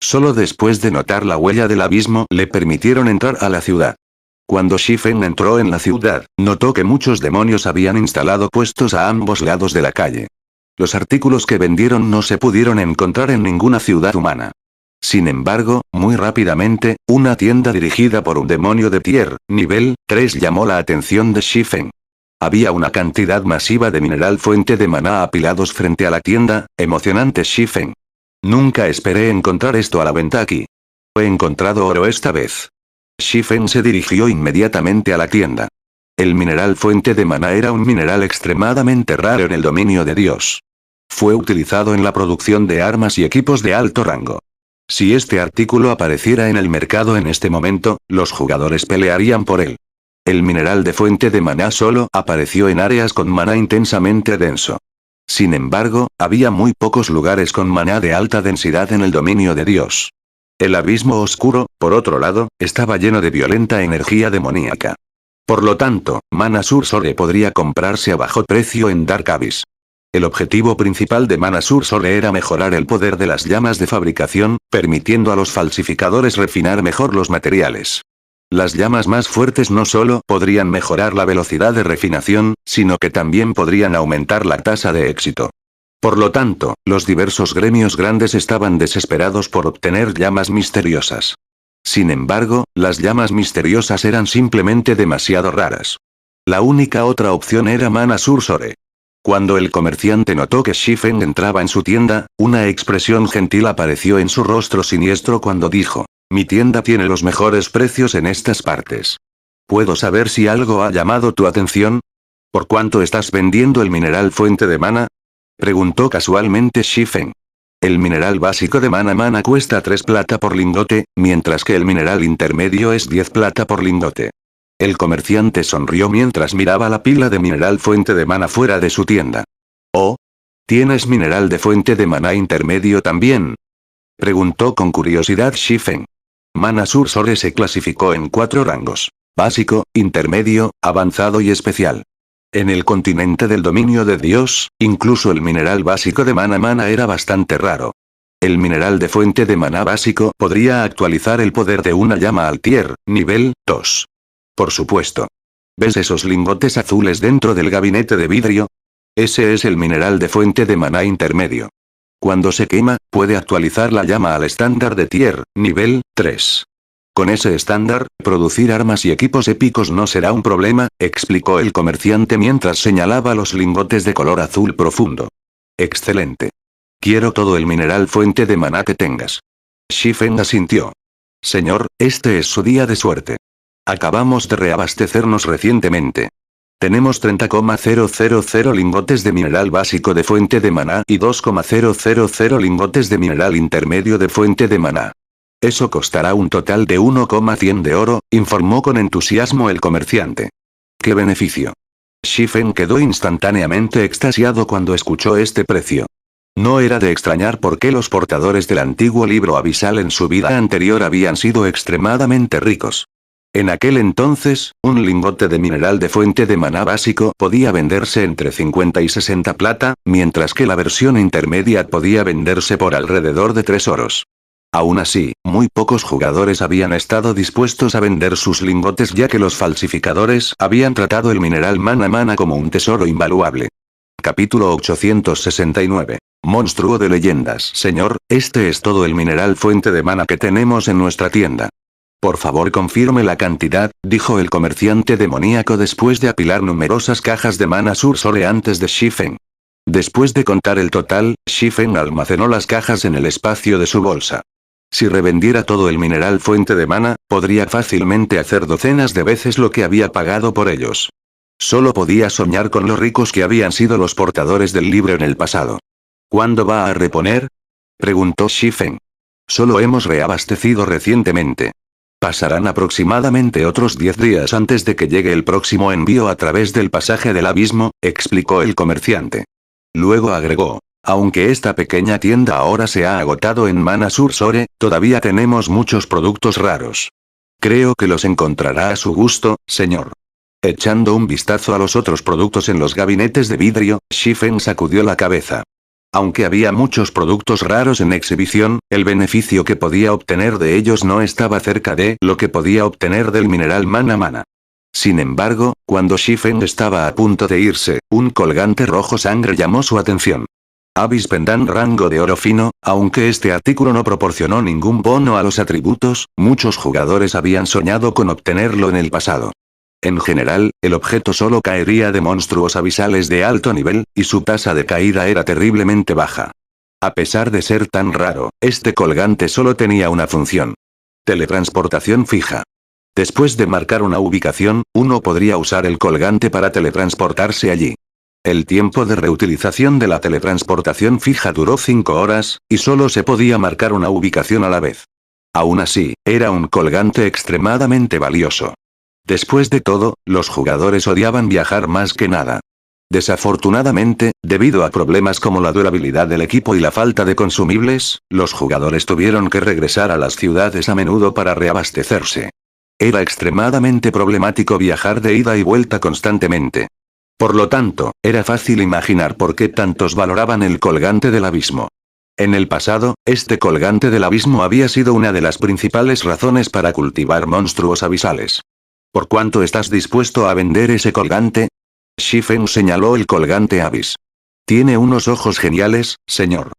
Solo después de notar la huella del abismo le permitieron entrar a la ciudad. Cuando Shifen entró en la ciudad, notó que muchos demonios habían instalado puestos a ambos lados de la calle. Los artículos que vendieron no se pudieron encontrar en ninguna ciudad humana. Sin embargo, muy rápidamente, una tienda dirigida por un demonio de Tier, nivel 3 llamó la atención de Shifen. Había una cantidad masiva de mineral fuente de maná apilados frente a la tienda, emocionante Shifen. Nunca esperé encontrar esto a la venta aquí. He encontrado oro esta vez. Shifen se dirigió inmediatamente a la tienda. El mineral fuente de maná era un mineral extremadamente raro en el dominio de Dios. Fue utilizado en la producción de armas y equipos de alto rango. Si este artículo apareciera en el mercado en este momento, los jugadores pelearían por él. El mineral de fuente de maná solo apareció en áreas con maná intensamente denso. Sin embargo, había muy pocos lugares con maná de alta densidad en el dominio de Dios. El abismo oscuro, por otro lado, estaba lleno de violenta energía demoníaca. Por lo tanto, Mana Sursore podría comprarse a bajo precio en Dark Abyss. El objetivo principal de Mana Sursore era mejorar el poder de las llamas de fabricación, permitiendo a los falsificadores refinar mejor los materiales. Las llamas más fuertes no solo podrían mejorar la velocidad de refinación, sino que también podrían aumentar la tasa de éxito. Por lo tanto, los diversos gremios grandes estaban desesperados por obtener llamas misteriosas. Sin embargo, las llamas misteriosas eran simplemente demasiado raras. La única otra opción era Mana Sursore. Cuando el comerciante notó que Shifen entraba en su tienda, una expresión gentil apareció en su rostro siniestro cuando dijo: «Mi tienda tiene los mejores precios en estas partes. ¿Puedo saber si algo ha llamado tu atención? ¿Por cuánto estás vendiendo el mineral fuente de mana?», preguntó casualmente Shifen. El mineral básico de mana cuesta 3 plata por lingote, mientras que el mineral intermedio es 10 plata por lingote. El comerciante sonrió mientras miraba la pila de mineral fuente de mana fuera de su tienda. «Oh, ¿tienes mineral de fuente de maná intermedio también?», preguntó con curiosidad Shifen. Mana Sursore se clasificó en 4 rangos: básico, intermedio, avanzado y especial. En el continente del dominio de Dios, incluso el mineral básico de mana era bastante raro. El mineral de fuente de maná básico podría actualizar el poder de una llama al tier, nivel 2. Por supuesto. ¿Ves esos lingotes azules dentro del gabinete de vidrio? Ese es el mineral de fuente de maná intermedio. Cuando se quema, puede actualizar la llama al estándar de tier, nivel 3. Con ese estándar, producir armas y equipos épicos no será un problema, explicó el comerciante mientras señalaba los lingotes de color azul profundo. Excelente. Quiero todo el mineral fuente de maná que tengas. Shifen asintió. Señor, este es su día de suerte. Acabamos de reabastecernos recientemente. Tenemos 30,000 lingotes de mineral básico de fuente de maná y 2,000 lingotes de mineral intermedio de fuente de maná. Eso costará un total de 1,100 de oro, informó con entusiasmo el comerciante. ¡Qué beneficio! Shifen quedó instantáneamente extasiado cuando escuchó este precio. No era de extrañar por qué los portadores del antiguo libro abisal en su vida anterior habían sido extremadamente ricos. En aquel entonces, un lingote de mineral de fuente de maná básico podía venderse entre 50 y 60 plata, mientras que la versión intermedia podía venderse por alrededor de 3 oros. Aún así, muy pocos jugadores habían estado dispuestos a vender sus lingotes ya que los falsificadores habían tratado el mineral mana como un tesoro invaluable. Capítulo 869. Monstruo de leyendas. Señor, este es todo el mineral fuente de mana que tenemos en nuestra tienda. Por favor confirme la cantidad, dijo el comerciante demoníaco después de apilar numerosas cajas de Mana Sursore antes de Shifen. Después de contar el total, Shifen almacenó las cajas en el espacio de su bolsa. Si revendiera todo el mineral fuente de mana, podría fácilmente hacer docenas de veces lo que había pagado por ellos. Solo podía soñar con lo ricos que habían sido los portadores del libro en el pasado. ¿Cuándo va a reponer?, preguntó Shifen. Solo hemos reabastecido recientemente. Pasarán aproximadamente otros 10 días antes de que llegue el próximo envío a través del pasaje del abismo, explicó el comerciante. Luego agregó: aunque esta pequeña tienda ahora se ha agotado en Mana Sursore, todavía tenemos muchos productos raros. Creo que los encontrará a su gusto, señor. Echando un vistazo a los otros productos en los gabinetes de vidrio, Shifen sacudió la cabeza. Aunque había muchos productos raros en exhibición, el beneficio que podía obtener de ellos no estaba cerca de lo que podía obtener del mineral mana mana. Sin embargo, cuando Shifen estaba a punto de irse, un colgante rojo sangre llamó su atención. Abyss Pendant rango de oro fino, aunque este artículo no proporcionó ningún bono a los atributos, muchos jugadores habían soñado con obtenerlo en el pasado. En general, el objeto solo caería de monstruos abisales de alto nivel, y su tasa de caída era terriblemente baja. A pesar de ser tan raro, este colgante solo tenía una función. Teletransportación fija. Después de marcar una ubicación, uno podría usar el colgante para teletransportarse allí. El tiempo de reutilización de la teletransportación fija duró 5 horas, y solo se podía marcar una ubicación a la vez. Aún así, era un colgante extremadamente valioso. Después de todo, los jugadores odiaban viajar más que nada. Desafortunadamente, debido a problemas como la durabilidad del equipo y la falta de consumibles, los jugadores tuvieron que regresar a las ciudades a menudo para reabastecerse. Era extremadamente problemático viajar de ida y vuelta constantemente. Por lo tanto, era fácil imaginar por qué tantos valoraban el colgante del abismo. En el pasado, este colgante del abismo había sido una de las principales razones para cultivar monstruos abisales. ¿Por cuánto estás dispuesto a vender ese colgante? Shifen señaló el colgante Abyss. Tiene unos ojos geniales, señor.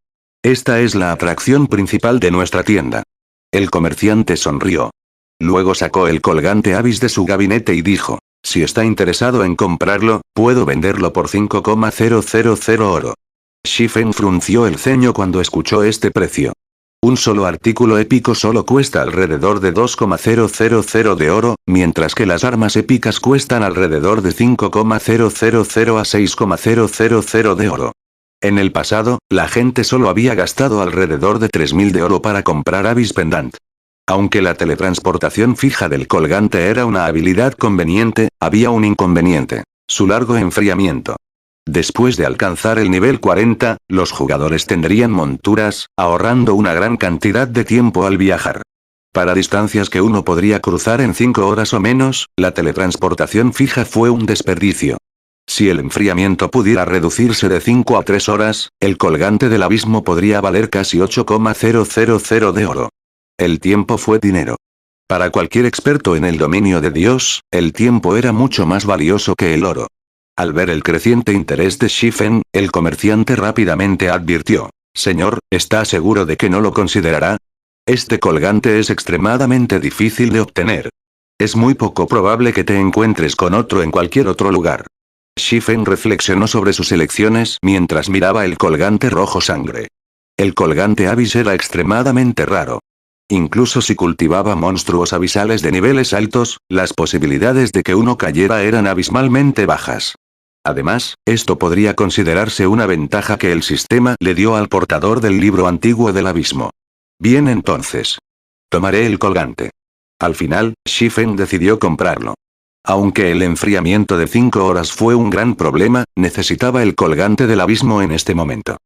Esta es la atracción principal de nuestra tienda. El comerciante sonrió. Luego sacó el colgante Abyss de su gabinete y dijo, si está interesado en comprarlo, puedo venderlo por 5,000 oro. Shifen frunció el ceño cuando escuchó este precio. Un solo artículo épico solo cuesta alrededor de 2,000 de oro, mientras que las armas épicas cuestan alrededor de 5,000 a 6,000 de oro. En el pasado, la gente solo había gastado alrededor de 3.000 de oro para comprar Abyss Pendant. Aunque la teletransportación fija del colgante era una habilidad conveniente, había un inconveniente: su largo enfriamiento. Después de alcanzar el nivel 40, los jugadores tendrían monturas, ahorrando una gran cantidad de tiempo al viajar. Para distancias que uno podría cruzar en 5 horas o menos, la teletransportación fija fue un desperdicio. Si el enfriamiento pudiera reducirse de 5 a 3 horas, el colgante del abismo podría valer casi 8,000 de oro. El tiempo fue dinero. Para cualquier experto en el dominio de Dios, el tiempo era mucho más valioso que el oro. Al ver el creciente interés de Shifen, el comerciante rápidamente advirtió: señor, ¿está seguro de que no lo considerará? Este colgante es extremadamente difícil de obtener. Es muy poco probable que te encuentres con otro en cualquier otro lugar. Shifen reflexionó sobre sus elecciones mientras miraba el colgante rojo sangre. El colgante Abyss era extremadamente raro. Incluso si cultivaba monstruos abisales de niveles altos, las posibilidades de que uno cayera eran abismalmente bajas. Además, esto podría considerarse una ventaja que el sistema le dio al portador del libro antiguo del abismo. Bien, entonces. Tomaré el colgante. Al final, Shifen decidió comprarlo. Aunque el enfriamiento de 5 horas fue un gran problema, necesitaba el colgante del abismo en este momento.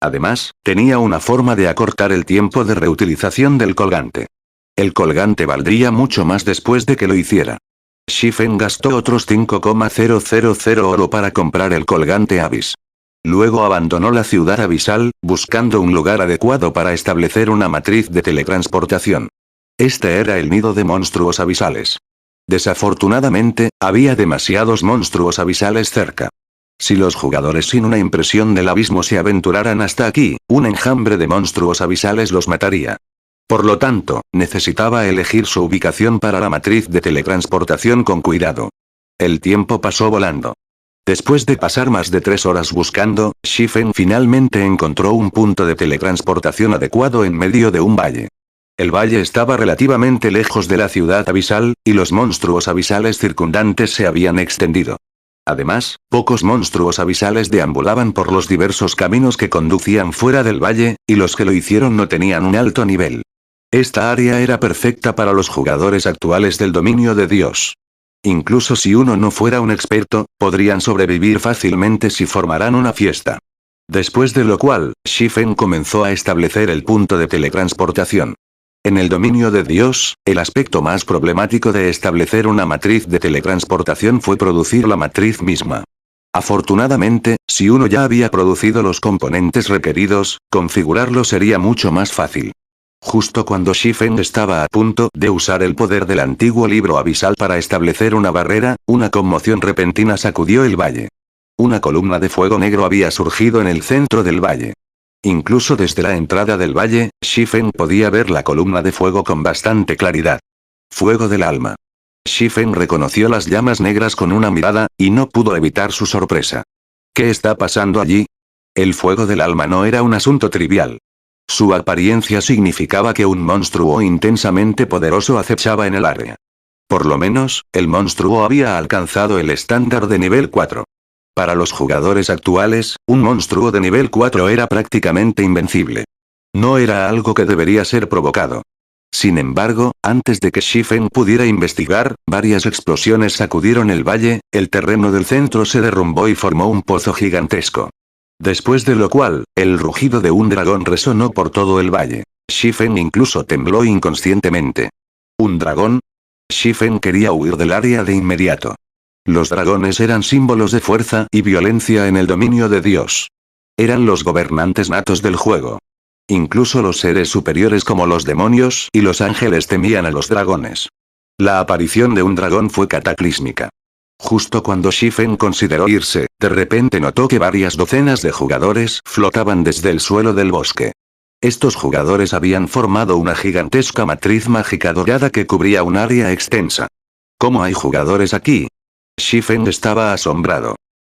Además, tenía una forma de acortar el tiempo de reutilización del colgante. El colgante valdría mucho más después de que lo hiciera. Shifen gastó otros 5,000 oro para comprar el colgante Abyss. Luego abandonó la ciudad abisal, buscando un lugar adecuado para establecer una matriz de teletransportación. Este era el nido de monstruos abisales. Desafortunadamente, había demasiados monstruos abisales cerca. Si los jugadores sin una impresión del abismo se aventuraran hasta aquí, un enjambre de monstruos abisales los mataría. Por lo tanto, necesitaba elegir su ubicación para la matriz de teletransportación con cuidado. El tiempo pasó volando. Después de pasar más de 3 horas buscando, Shifen finalmente encontró un punto de teletransportación adecuado en medio de un valle. El valle estaba relativamente lejos de la ciudad abisal, y los monstruos abisales circundantes se habían extendido. Además, pocos monstruos abisales deambulaban por los diversos caminos que conducían fuera del valle, y los que lo hicieron no tenían un alto nivel. Esta área era perfecta para los jugadores actuales del dominio de Dios. Incluso si uno no fuera un experto, podrían sobrevivir fácilmente si formaran una fiesta. Después de lo cual, Shifen comenzó a establecer el punto de teletransportación. En el dominio de Dios, el aspecto más problemático de establecer una matriz de teletransportación fue producir la matriz misma. Afortunadamente, si uno ya había producido los componentes requeridos, configurarlo sería mucho más fácil. Justo cuando Shifen estaba a punto de usar el poder del antiguo libro abisal para establecer una barrera, una conmoción repentina sacudió el valle. Una columna de fuego negro había surgido en el centro del valle. Incluso desde la entrada del valle, Shifen podía ver la columna de fuego con bastante claridad. Fuego del alma. Shifen reconoció las llamas negras con una mirada, y no pudo evitar su sorpresa. ¿Qué está pasando allí? El fuego del alma no era un asunto trivial. Su apariencia significaba que un monstruo intensamente poderoso acechaba en el área. Por lo menos, el monstruo había alcanzado el estándar de nivel 4. Para los jugadores actuales, un monstruo de nivel 4 era prácticamente invencible. No era algo que debería ser provocado. Sin embargo, antes de que Shifen pudiera investigar, varias explosiones sacudieron el valle, el terreno del centro se derrumbó y formó un pozo gigantesco. Después de lo cual, el rugido de un dragón resonó por todo el valle. Shifen incluso tembló inconscientemente. ¿Un dragón? Shifen quería huir del área de inmediato. Los dragones eran símbolos de fuerza y violencia en el dominio de Dios. Eran los gobernantes natos del juego. Incluso los seres superiores como los demonios y los ángeles temían a los dragones. La aparición de un dragón fue cataclísmica. Justo cuando Shifen consideró irse, de repente notó que varias docenas de jugadores flotaban desde el suelo del bosque. Estos jugadores habían formado una gigantesca matriz mágica dorada que cubría un área extensa. ¿Cómo hay jugadores aquí? Shifen estaba asombrado.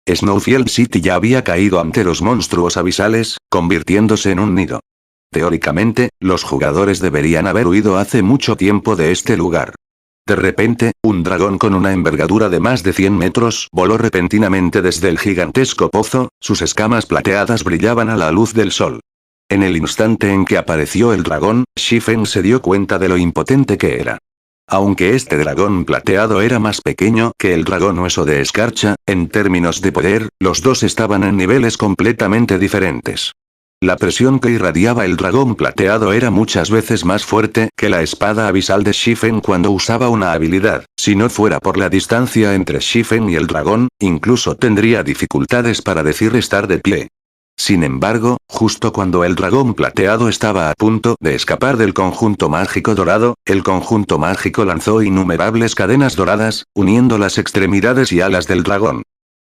Snowfield City ya había caído ante los monstruos abisales, convirtiéndose en un nido. Teóricamente, los jugadores deberían haber huido hace mucho tiempo de este lugar. De repente, un dragón con una envergadura de más de 100 metros voló repentinamente desde el gigantesco pozo, sus escamas plateadas brillaban a la luz del sol. En el instante en que apareció el dragón, Shifen se dio cuenta de lo impotente que era. Aunque este dragón plateado era más pequeño que el dragón hueso de escarcha, en términos de poder, los dos estaban en niveles completamente diferentes. La presión que irradiaba el dragón plateado era muchas veces más fuerte que la espada abisal de Shifen cuando usaba una habilidad. Si no fuera por la distancia entre Shifen y el dragón, incluso tendría dificultades para decir estar de pie. Sin embargo, justo cuando el dragón plateado estaba a punto de escapar del conjunto mágico dorado, el conjunto mágico lanzó innumerables cadenas doradas, uniendo las extremidades y alas del dragón.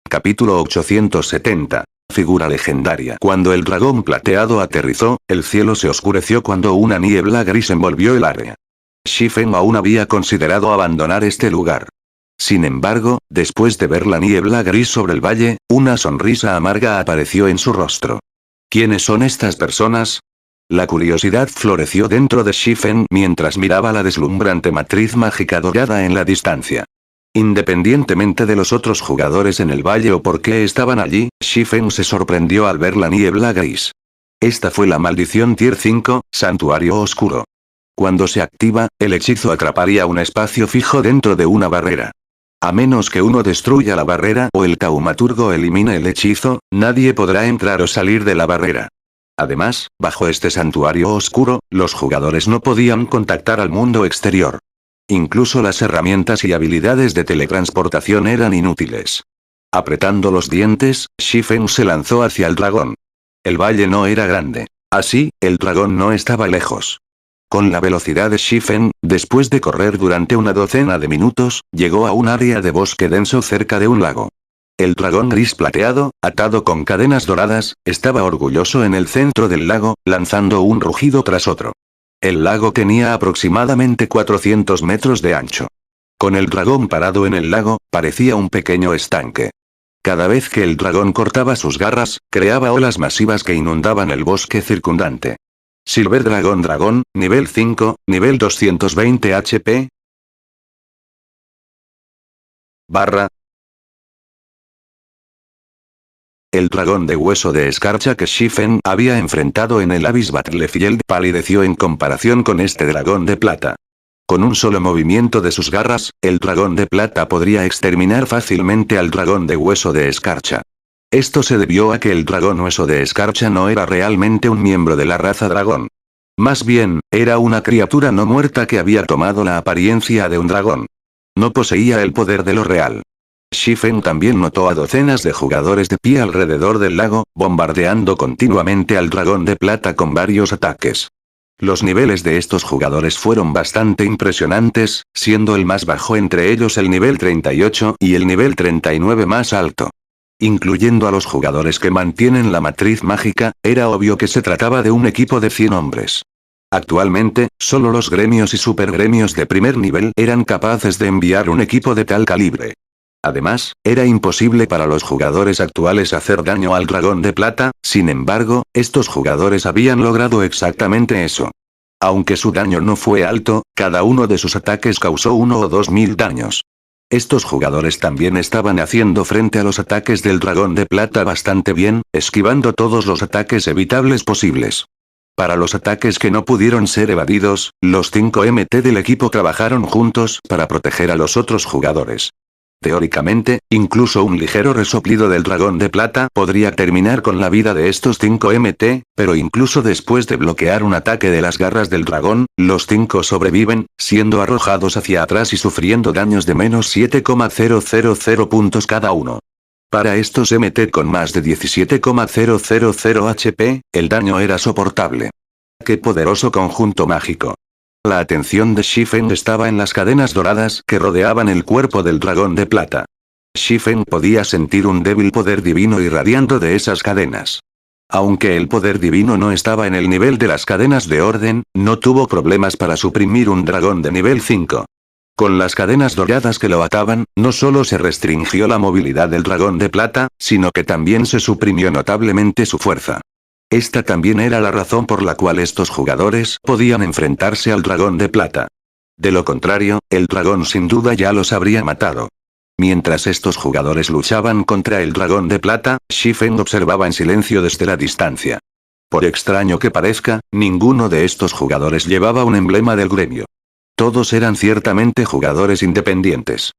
Capítulo 870. Figura legendaria. Cuando el dragón plateado aterrizó, el cielo se oscureció cuando una niebla gris envolvió el área. Shifen aún había considerado abandonar este lugar. Sin embargo, después de ver la niebla gris sobre el valle, una sonrisa amarga apareció en su rostro. ¿Quiénes son estas personas? La curiosidad floreció dentro de Shifen mientras miraba la deslumbrante matriz mágica dorada en la distancia. Independientemente de los otros jugadores en el valle o por qué estaban allí, Shifen se sorprendió al ver la niebla gris. Esta fue la maldición Tier 5, Santuario Oscuro. Cuando se activa, el hechizo atraparía un espacio fijo dentro de una barrera. A menos que uno destruya la barrera o el taumaturgo elimine el hechizo, nadie podrá entrar o salir de la barrera. Además, bajo este santuario oscuro, los jugadores no podían contactar al mundo exterior. Incluso las herramientas y habilidades de teletransportación eran inútiles. Apretando los dientes, Shifen se lanzó hacia el dragón. El valle no era grande. Así, el dragón no estaba lejos. Con la velocidad de Shifen, después de correr durante una docena de minutos, llegó a un área de bosque denso cerca de un lago. El dragón gris plateado, atado con cadenas doradas, estaba orgulloso en el centro del lago, lanzando un rugido tras otro. El lago tenía aproximadamente 400 metros de ancho. Con el dragón parado en el lago, parecía un pequeño estanque. Cada vez que el dragón cortaba sus garras, creaba olas masivas que inundaban el bosque circundante. Silver Dragón, nivel 5, nivel 220 HP. Barra. El dragón de hueso de escarcha que Shifen había enfrentado en el Abyss Battlefield palideció en comparación con este dragón de plata. Con un solo movimiento de sus garras, el dragón de plata podría exterminar fácilmente al dragón de hueso de escarcha. Esto se debió a que el dragón hueso de escarcha no era realmente un miembro de la raza dragón. Más bien, era una criatura no muerta que había tomado la apariencia de un dragón. No poseía el poder de lo real. Shifen también notó a docenas de jugadores de pie alrededor del lago, bombardeando continuamente al dragón de plata con varios ataques. Los niveles de estos jugadores fueron bastante impresionantes, siendo el más bajo entre ellos el nivel 38 y el nivel 39 más alto. Incluyendo a los jugadores que mantienen la matriz mágica, era obvio que se trataba de un equipo de 100 hombres. Actualmente, solo los gremios y supergremios de primer nivel eran capaces de enviar un equipo de tal calibre. Además, era imposible para los jugadores actuales hacer daño al dragón de plata, sin embargo, estos jugadores habían logrado exactamente eso. Aunque su daño no fue alto, cada uno de sus ataques causó 1 o 2000 daños. Estos jugadores también estaban haciendo frente a los ataques del dragón de plata bastante bien, esquivando todos los ataques evitables posibles. Para los ataques que no pudieron ser evadidos, los 5 MT del equipo trabajaron juntos para proteger a los otros jugadores. Teóricamente, incluso un ligero resoplido del dragón de plata podría terminar con la vida de estos 5 MT, pero incluso después de bloquear un ataque de las garras del dragón, los 5 sobreviven, siendo arrojados hacia atrás y sufriendo daños de menos 7,000 puntos cada uno. Para estos MT con más de 17,000 HP, el daño era soportable. ¡Qué poderoso conjunto mágico! La atención de Shifen estaba en las cadenas doradas que rodeaban el cuerpo del dragón de plata. Shifen podía sentir un débil poder divino irradiando de esas cadenas. Aunque el poder divino no estaba en el nivel de las cadenas de orden, no tuvo problemas para suprimir un dragón de nivel 5. Con las cadenas doradas que lo ataban, no solo se restringió la movilidad del dragón de plata, sino que también se suprimió notablemente su fuerza. Esta también era la razón por la cual estos jugadores podían enfrentarse al dragón de plata. De lo contrario, el dragón sin duda ya los habría matado. Mientras estos jugadores luchaban contra el dragón de plata, Shifen observaba en silencio desde la distancia. Por extraño que parezca, ninguno de estos jugadores llevaba un emblema del gremio. Todos eran ciertamente jugadores independientes.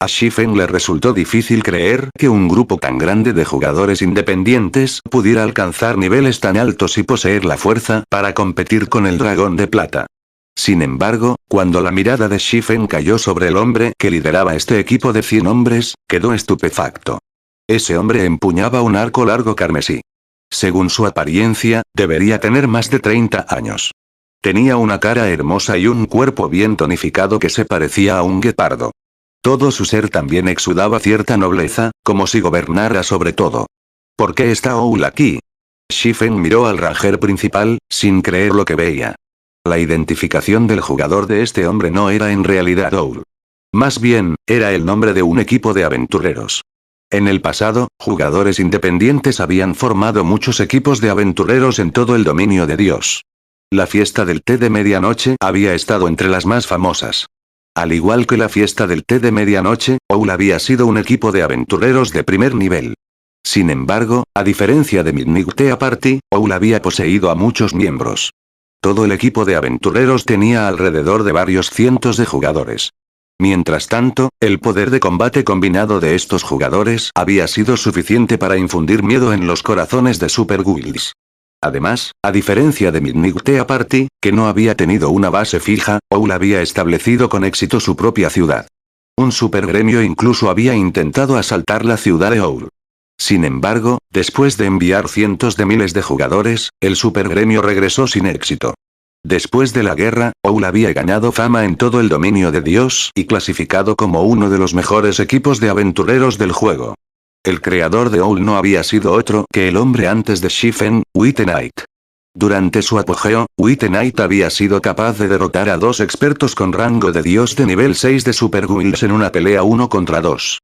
A Shifen le resultó difícil creer que un grupo tan grande de jugadores independientes pudiera alcanzar niveles tan altos y poseer la fuerza para competir con el dragón de plata. Sin embargo, cuando la mirada de Shifen cayó sobre el hombre que lideraba este equipo de 100 hombres, quedó estupefacto. Ese hombre empuñaba un arco largo carmesí. Según su apariencia, debería tener más de 30 años. Tenía una cara hermosa y un cuerpo bien tonificado que se parecía a un guepardo. Todo su ser también exudaba cierta nobleza, como si gobernara sobre todo. ¿Por qué está Owl aquí? Shifen miró al ranger principal, sin creer lo que veía. La identificación del jugador de este hombre no era en realidad Owl. Más bien, era el nombre de un equipo de aventureros. En el pasado, jugadores independientes habían formado muchos equipos de aventureros en todo el dominio de Dios. La fiesta del té de medianoche había estado entre las más famosas. Al igual que la fiesta del té de medianoche, Owl había sido un equipo de aventureros de primer nivel. Sin embargo, a diferencia de Midnight Tea Party, Owl había poseído a muchos miembros. Todo el equipo de aventureros tenía alrededor de varios cientos de jugadores. Mientras tanto, el poder de combate combinado de estos jugadores había sido suficiente para infundir miedo en los corazones de Super Guilds. Además, a diferencia de Midnight Tea Party, que no había tenido una base fija, Owl había establecido con éxito su propia ciudad. Un supergremio incluso había intentado asaltar la ciudad de Owl. Sin embargo, después de enviar cientos de miles de jugadores, el supergremio regresó sin éxito. Después de la guerra, Owl había ganado fama en todo el dominio de Dios y clasificado como uno de los mejores equipos de aventureros del juego. El creador de Owl no había sido otro que el hombre antes de Shifen, White Knight. Durante su apogeo, White Knight había sido capaz de derrotar a 2 expertos con rango de Dios de nivel 6 de Super Guilds en una pelea 1 contra 2.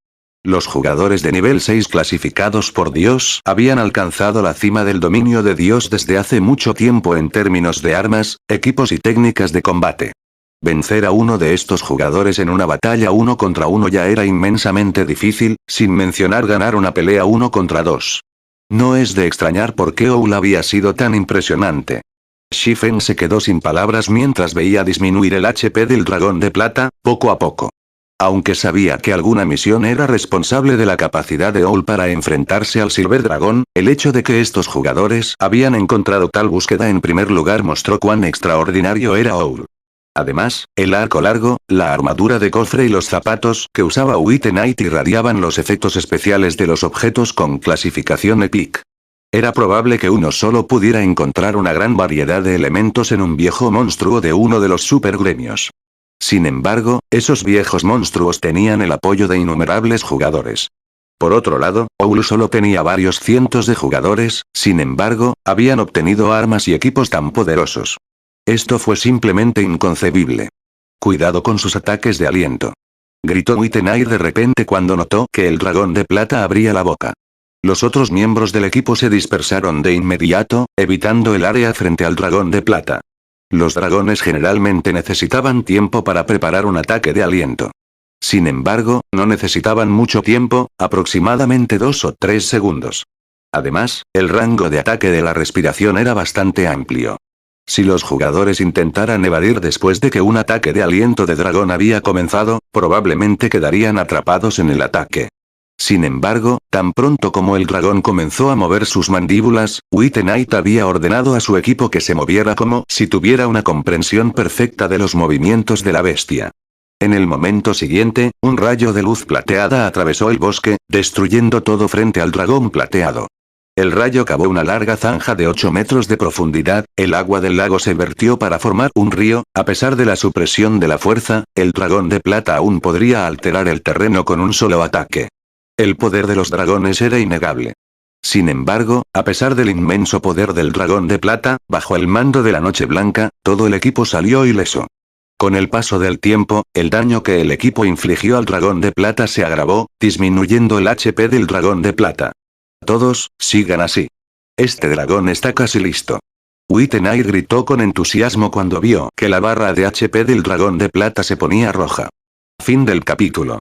Los jugadores de nivel 6 clasificados por Dios habían alcanzado la cima del dominio de Dios desde hace mucho tiempo en términos de armas, equipos y técnicas de combate. Vencer a uno de estos jugadores en una batalla 1 contra 1 ya era inmensamente difícil, sin mencionar ganar una pelea 1 contra 2. No es de extrañar por qué Owl había sido tan impresionante. Shifen se quedó sin palabras mientras veía disminuir el HP del dragón de plata, poco a poco. Aunque sabía que alguna misión era responsable de la capacidad de Owl para enfrentarse al Silver Dragon, el hecho de que estos jugadores habían encontrado tal búsqueda en primer lugar mostró cuán extraordinario era Owl. Además, el arco largo, la armadura de cofre y los zapatos que usaba White Knight irradiaban los efectos especiales de los objetos con clasificación Epic. Era probable que uno solo pudiera encontrar una gran variedad de elementos en un viejo monstruo de uno de los supergremios. Sin embargo, esos viejos monstruos tenían el apoyo de innumerables jugadores. Por otro lado, Owl solo tenía varios cientos de jugadores, sin embargo, habían obtenido armas y equipos tan poderosos. Esto fue simplemente inconcebible. Cuidado con sus ataques de aliento. Gritó White Knight de repente cuando notó que el dragón de plata abría la boca. Los otros miembros del equipo se dispersaron de inmediato, evitando el área frente al dragón de plata. Los dragones generalmente necesitaban tiempo para preparar un ataque de aliento. Sin embargo, no necesitaban mucho tiempo, aproximadamente 2 o 3 segundos. Además, el rango de ataque de la respiración era bastante amplio. Si los jugadores intentaran evadir después de que un ataque de aliento de dragón había comenzado, probablemente quedarían atrapados en el ataque. Sin embargo, tan pronto como el dragón comenzó a mover sus mandíbulas, White Knight había ordenado a su equipo que se moviera como si tuviera una comprensión perfecta de los movimientos de la bestia. En el momento siguiente, un rayo de luz plateada atravesó el bosque, destruyendo todo frente al dragón plateado. El rayo cavó una larga zanja de 8 metros de profundidad, el agua del lago se vertió para formar un río, a pesar de la supresión de la fuerza, el dragón de plata aún podría alterar el terreno con un solo ataque. El poder de los dragones era innegable. Sin embargo, a pesar del inmenso poder del dragón de plata, bajo el mando de la Noche Blanca, todo el equipo salió ileso. Con el paso del tiempo, el daño que el equipo infligió al dragón de plata se agravó, disminuyendo el HP del dragón de plata. Todos, sigan así. Este dragón está casi listo. White Knight gritó con entusiasmo cuando vio que la barra de HP del dragón de plata se ponía roja. Fin del capítulo.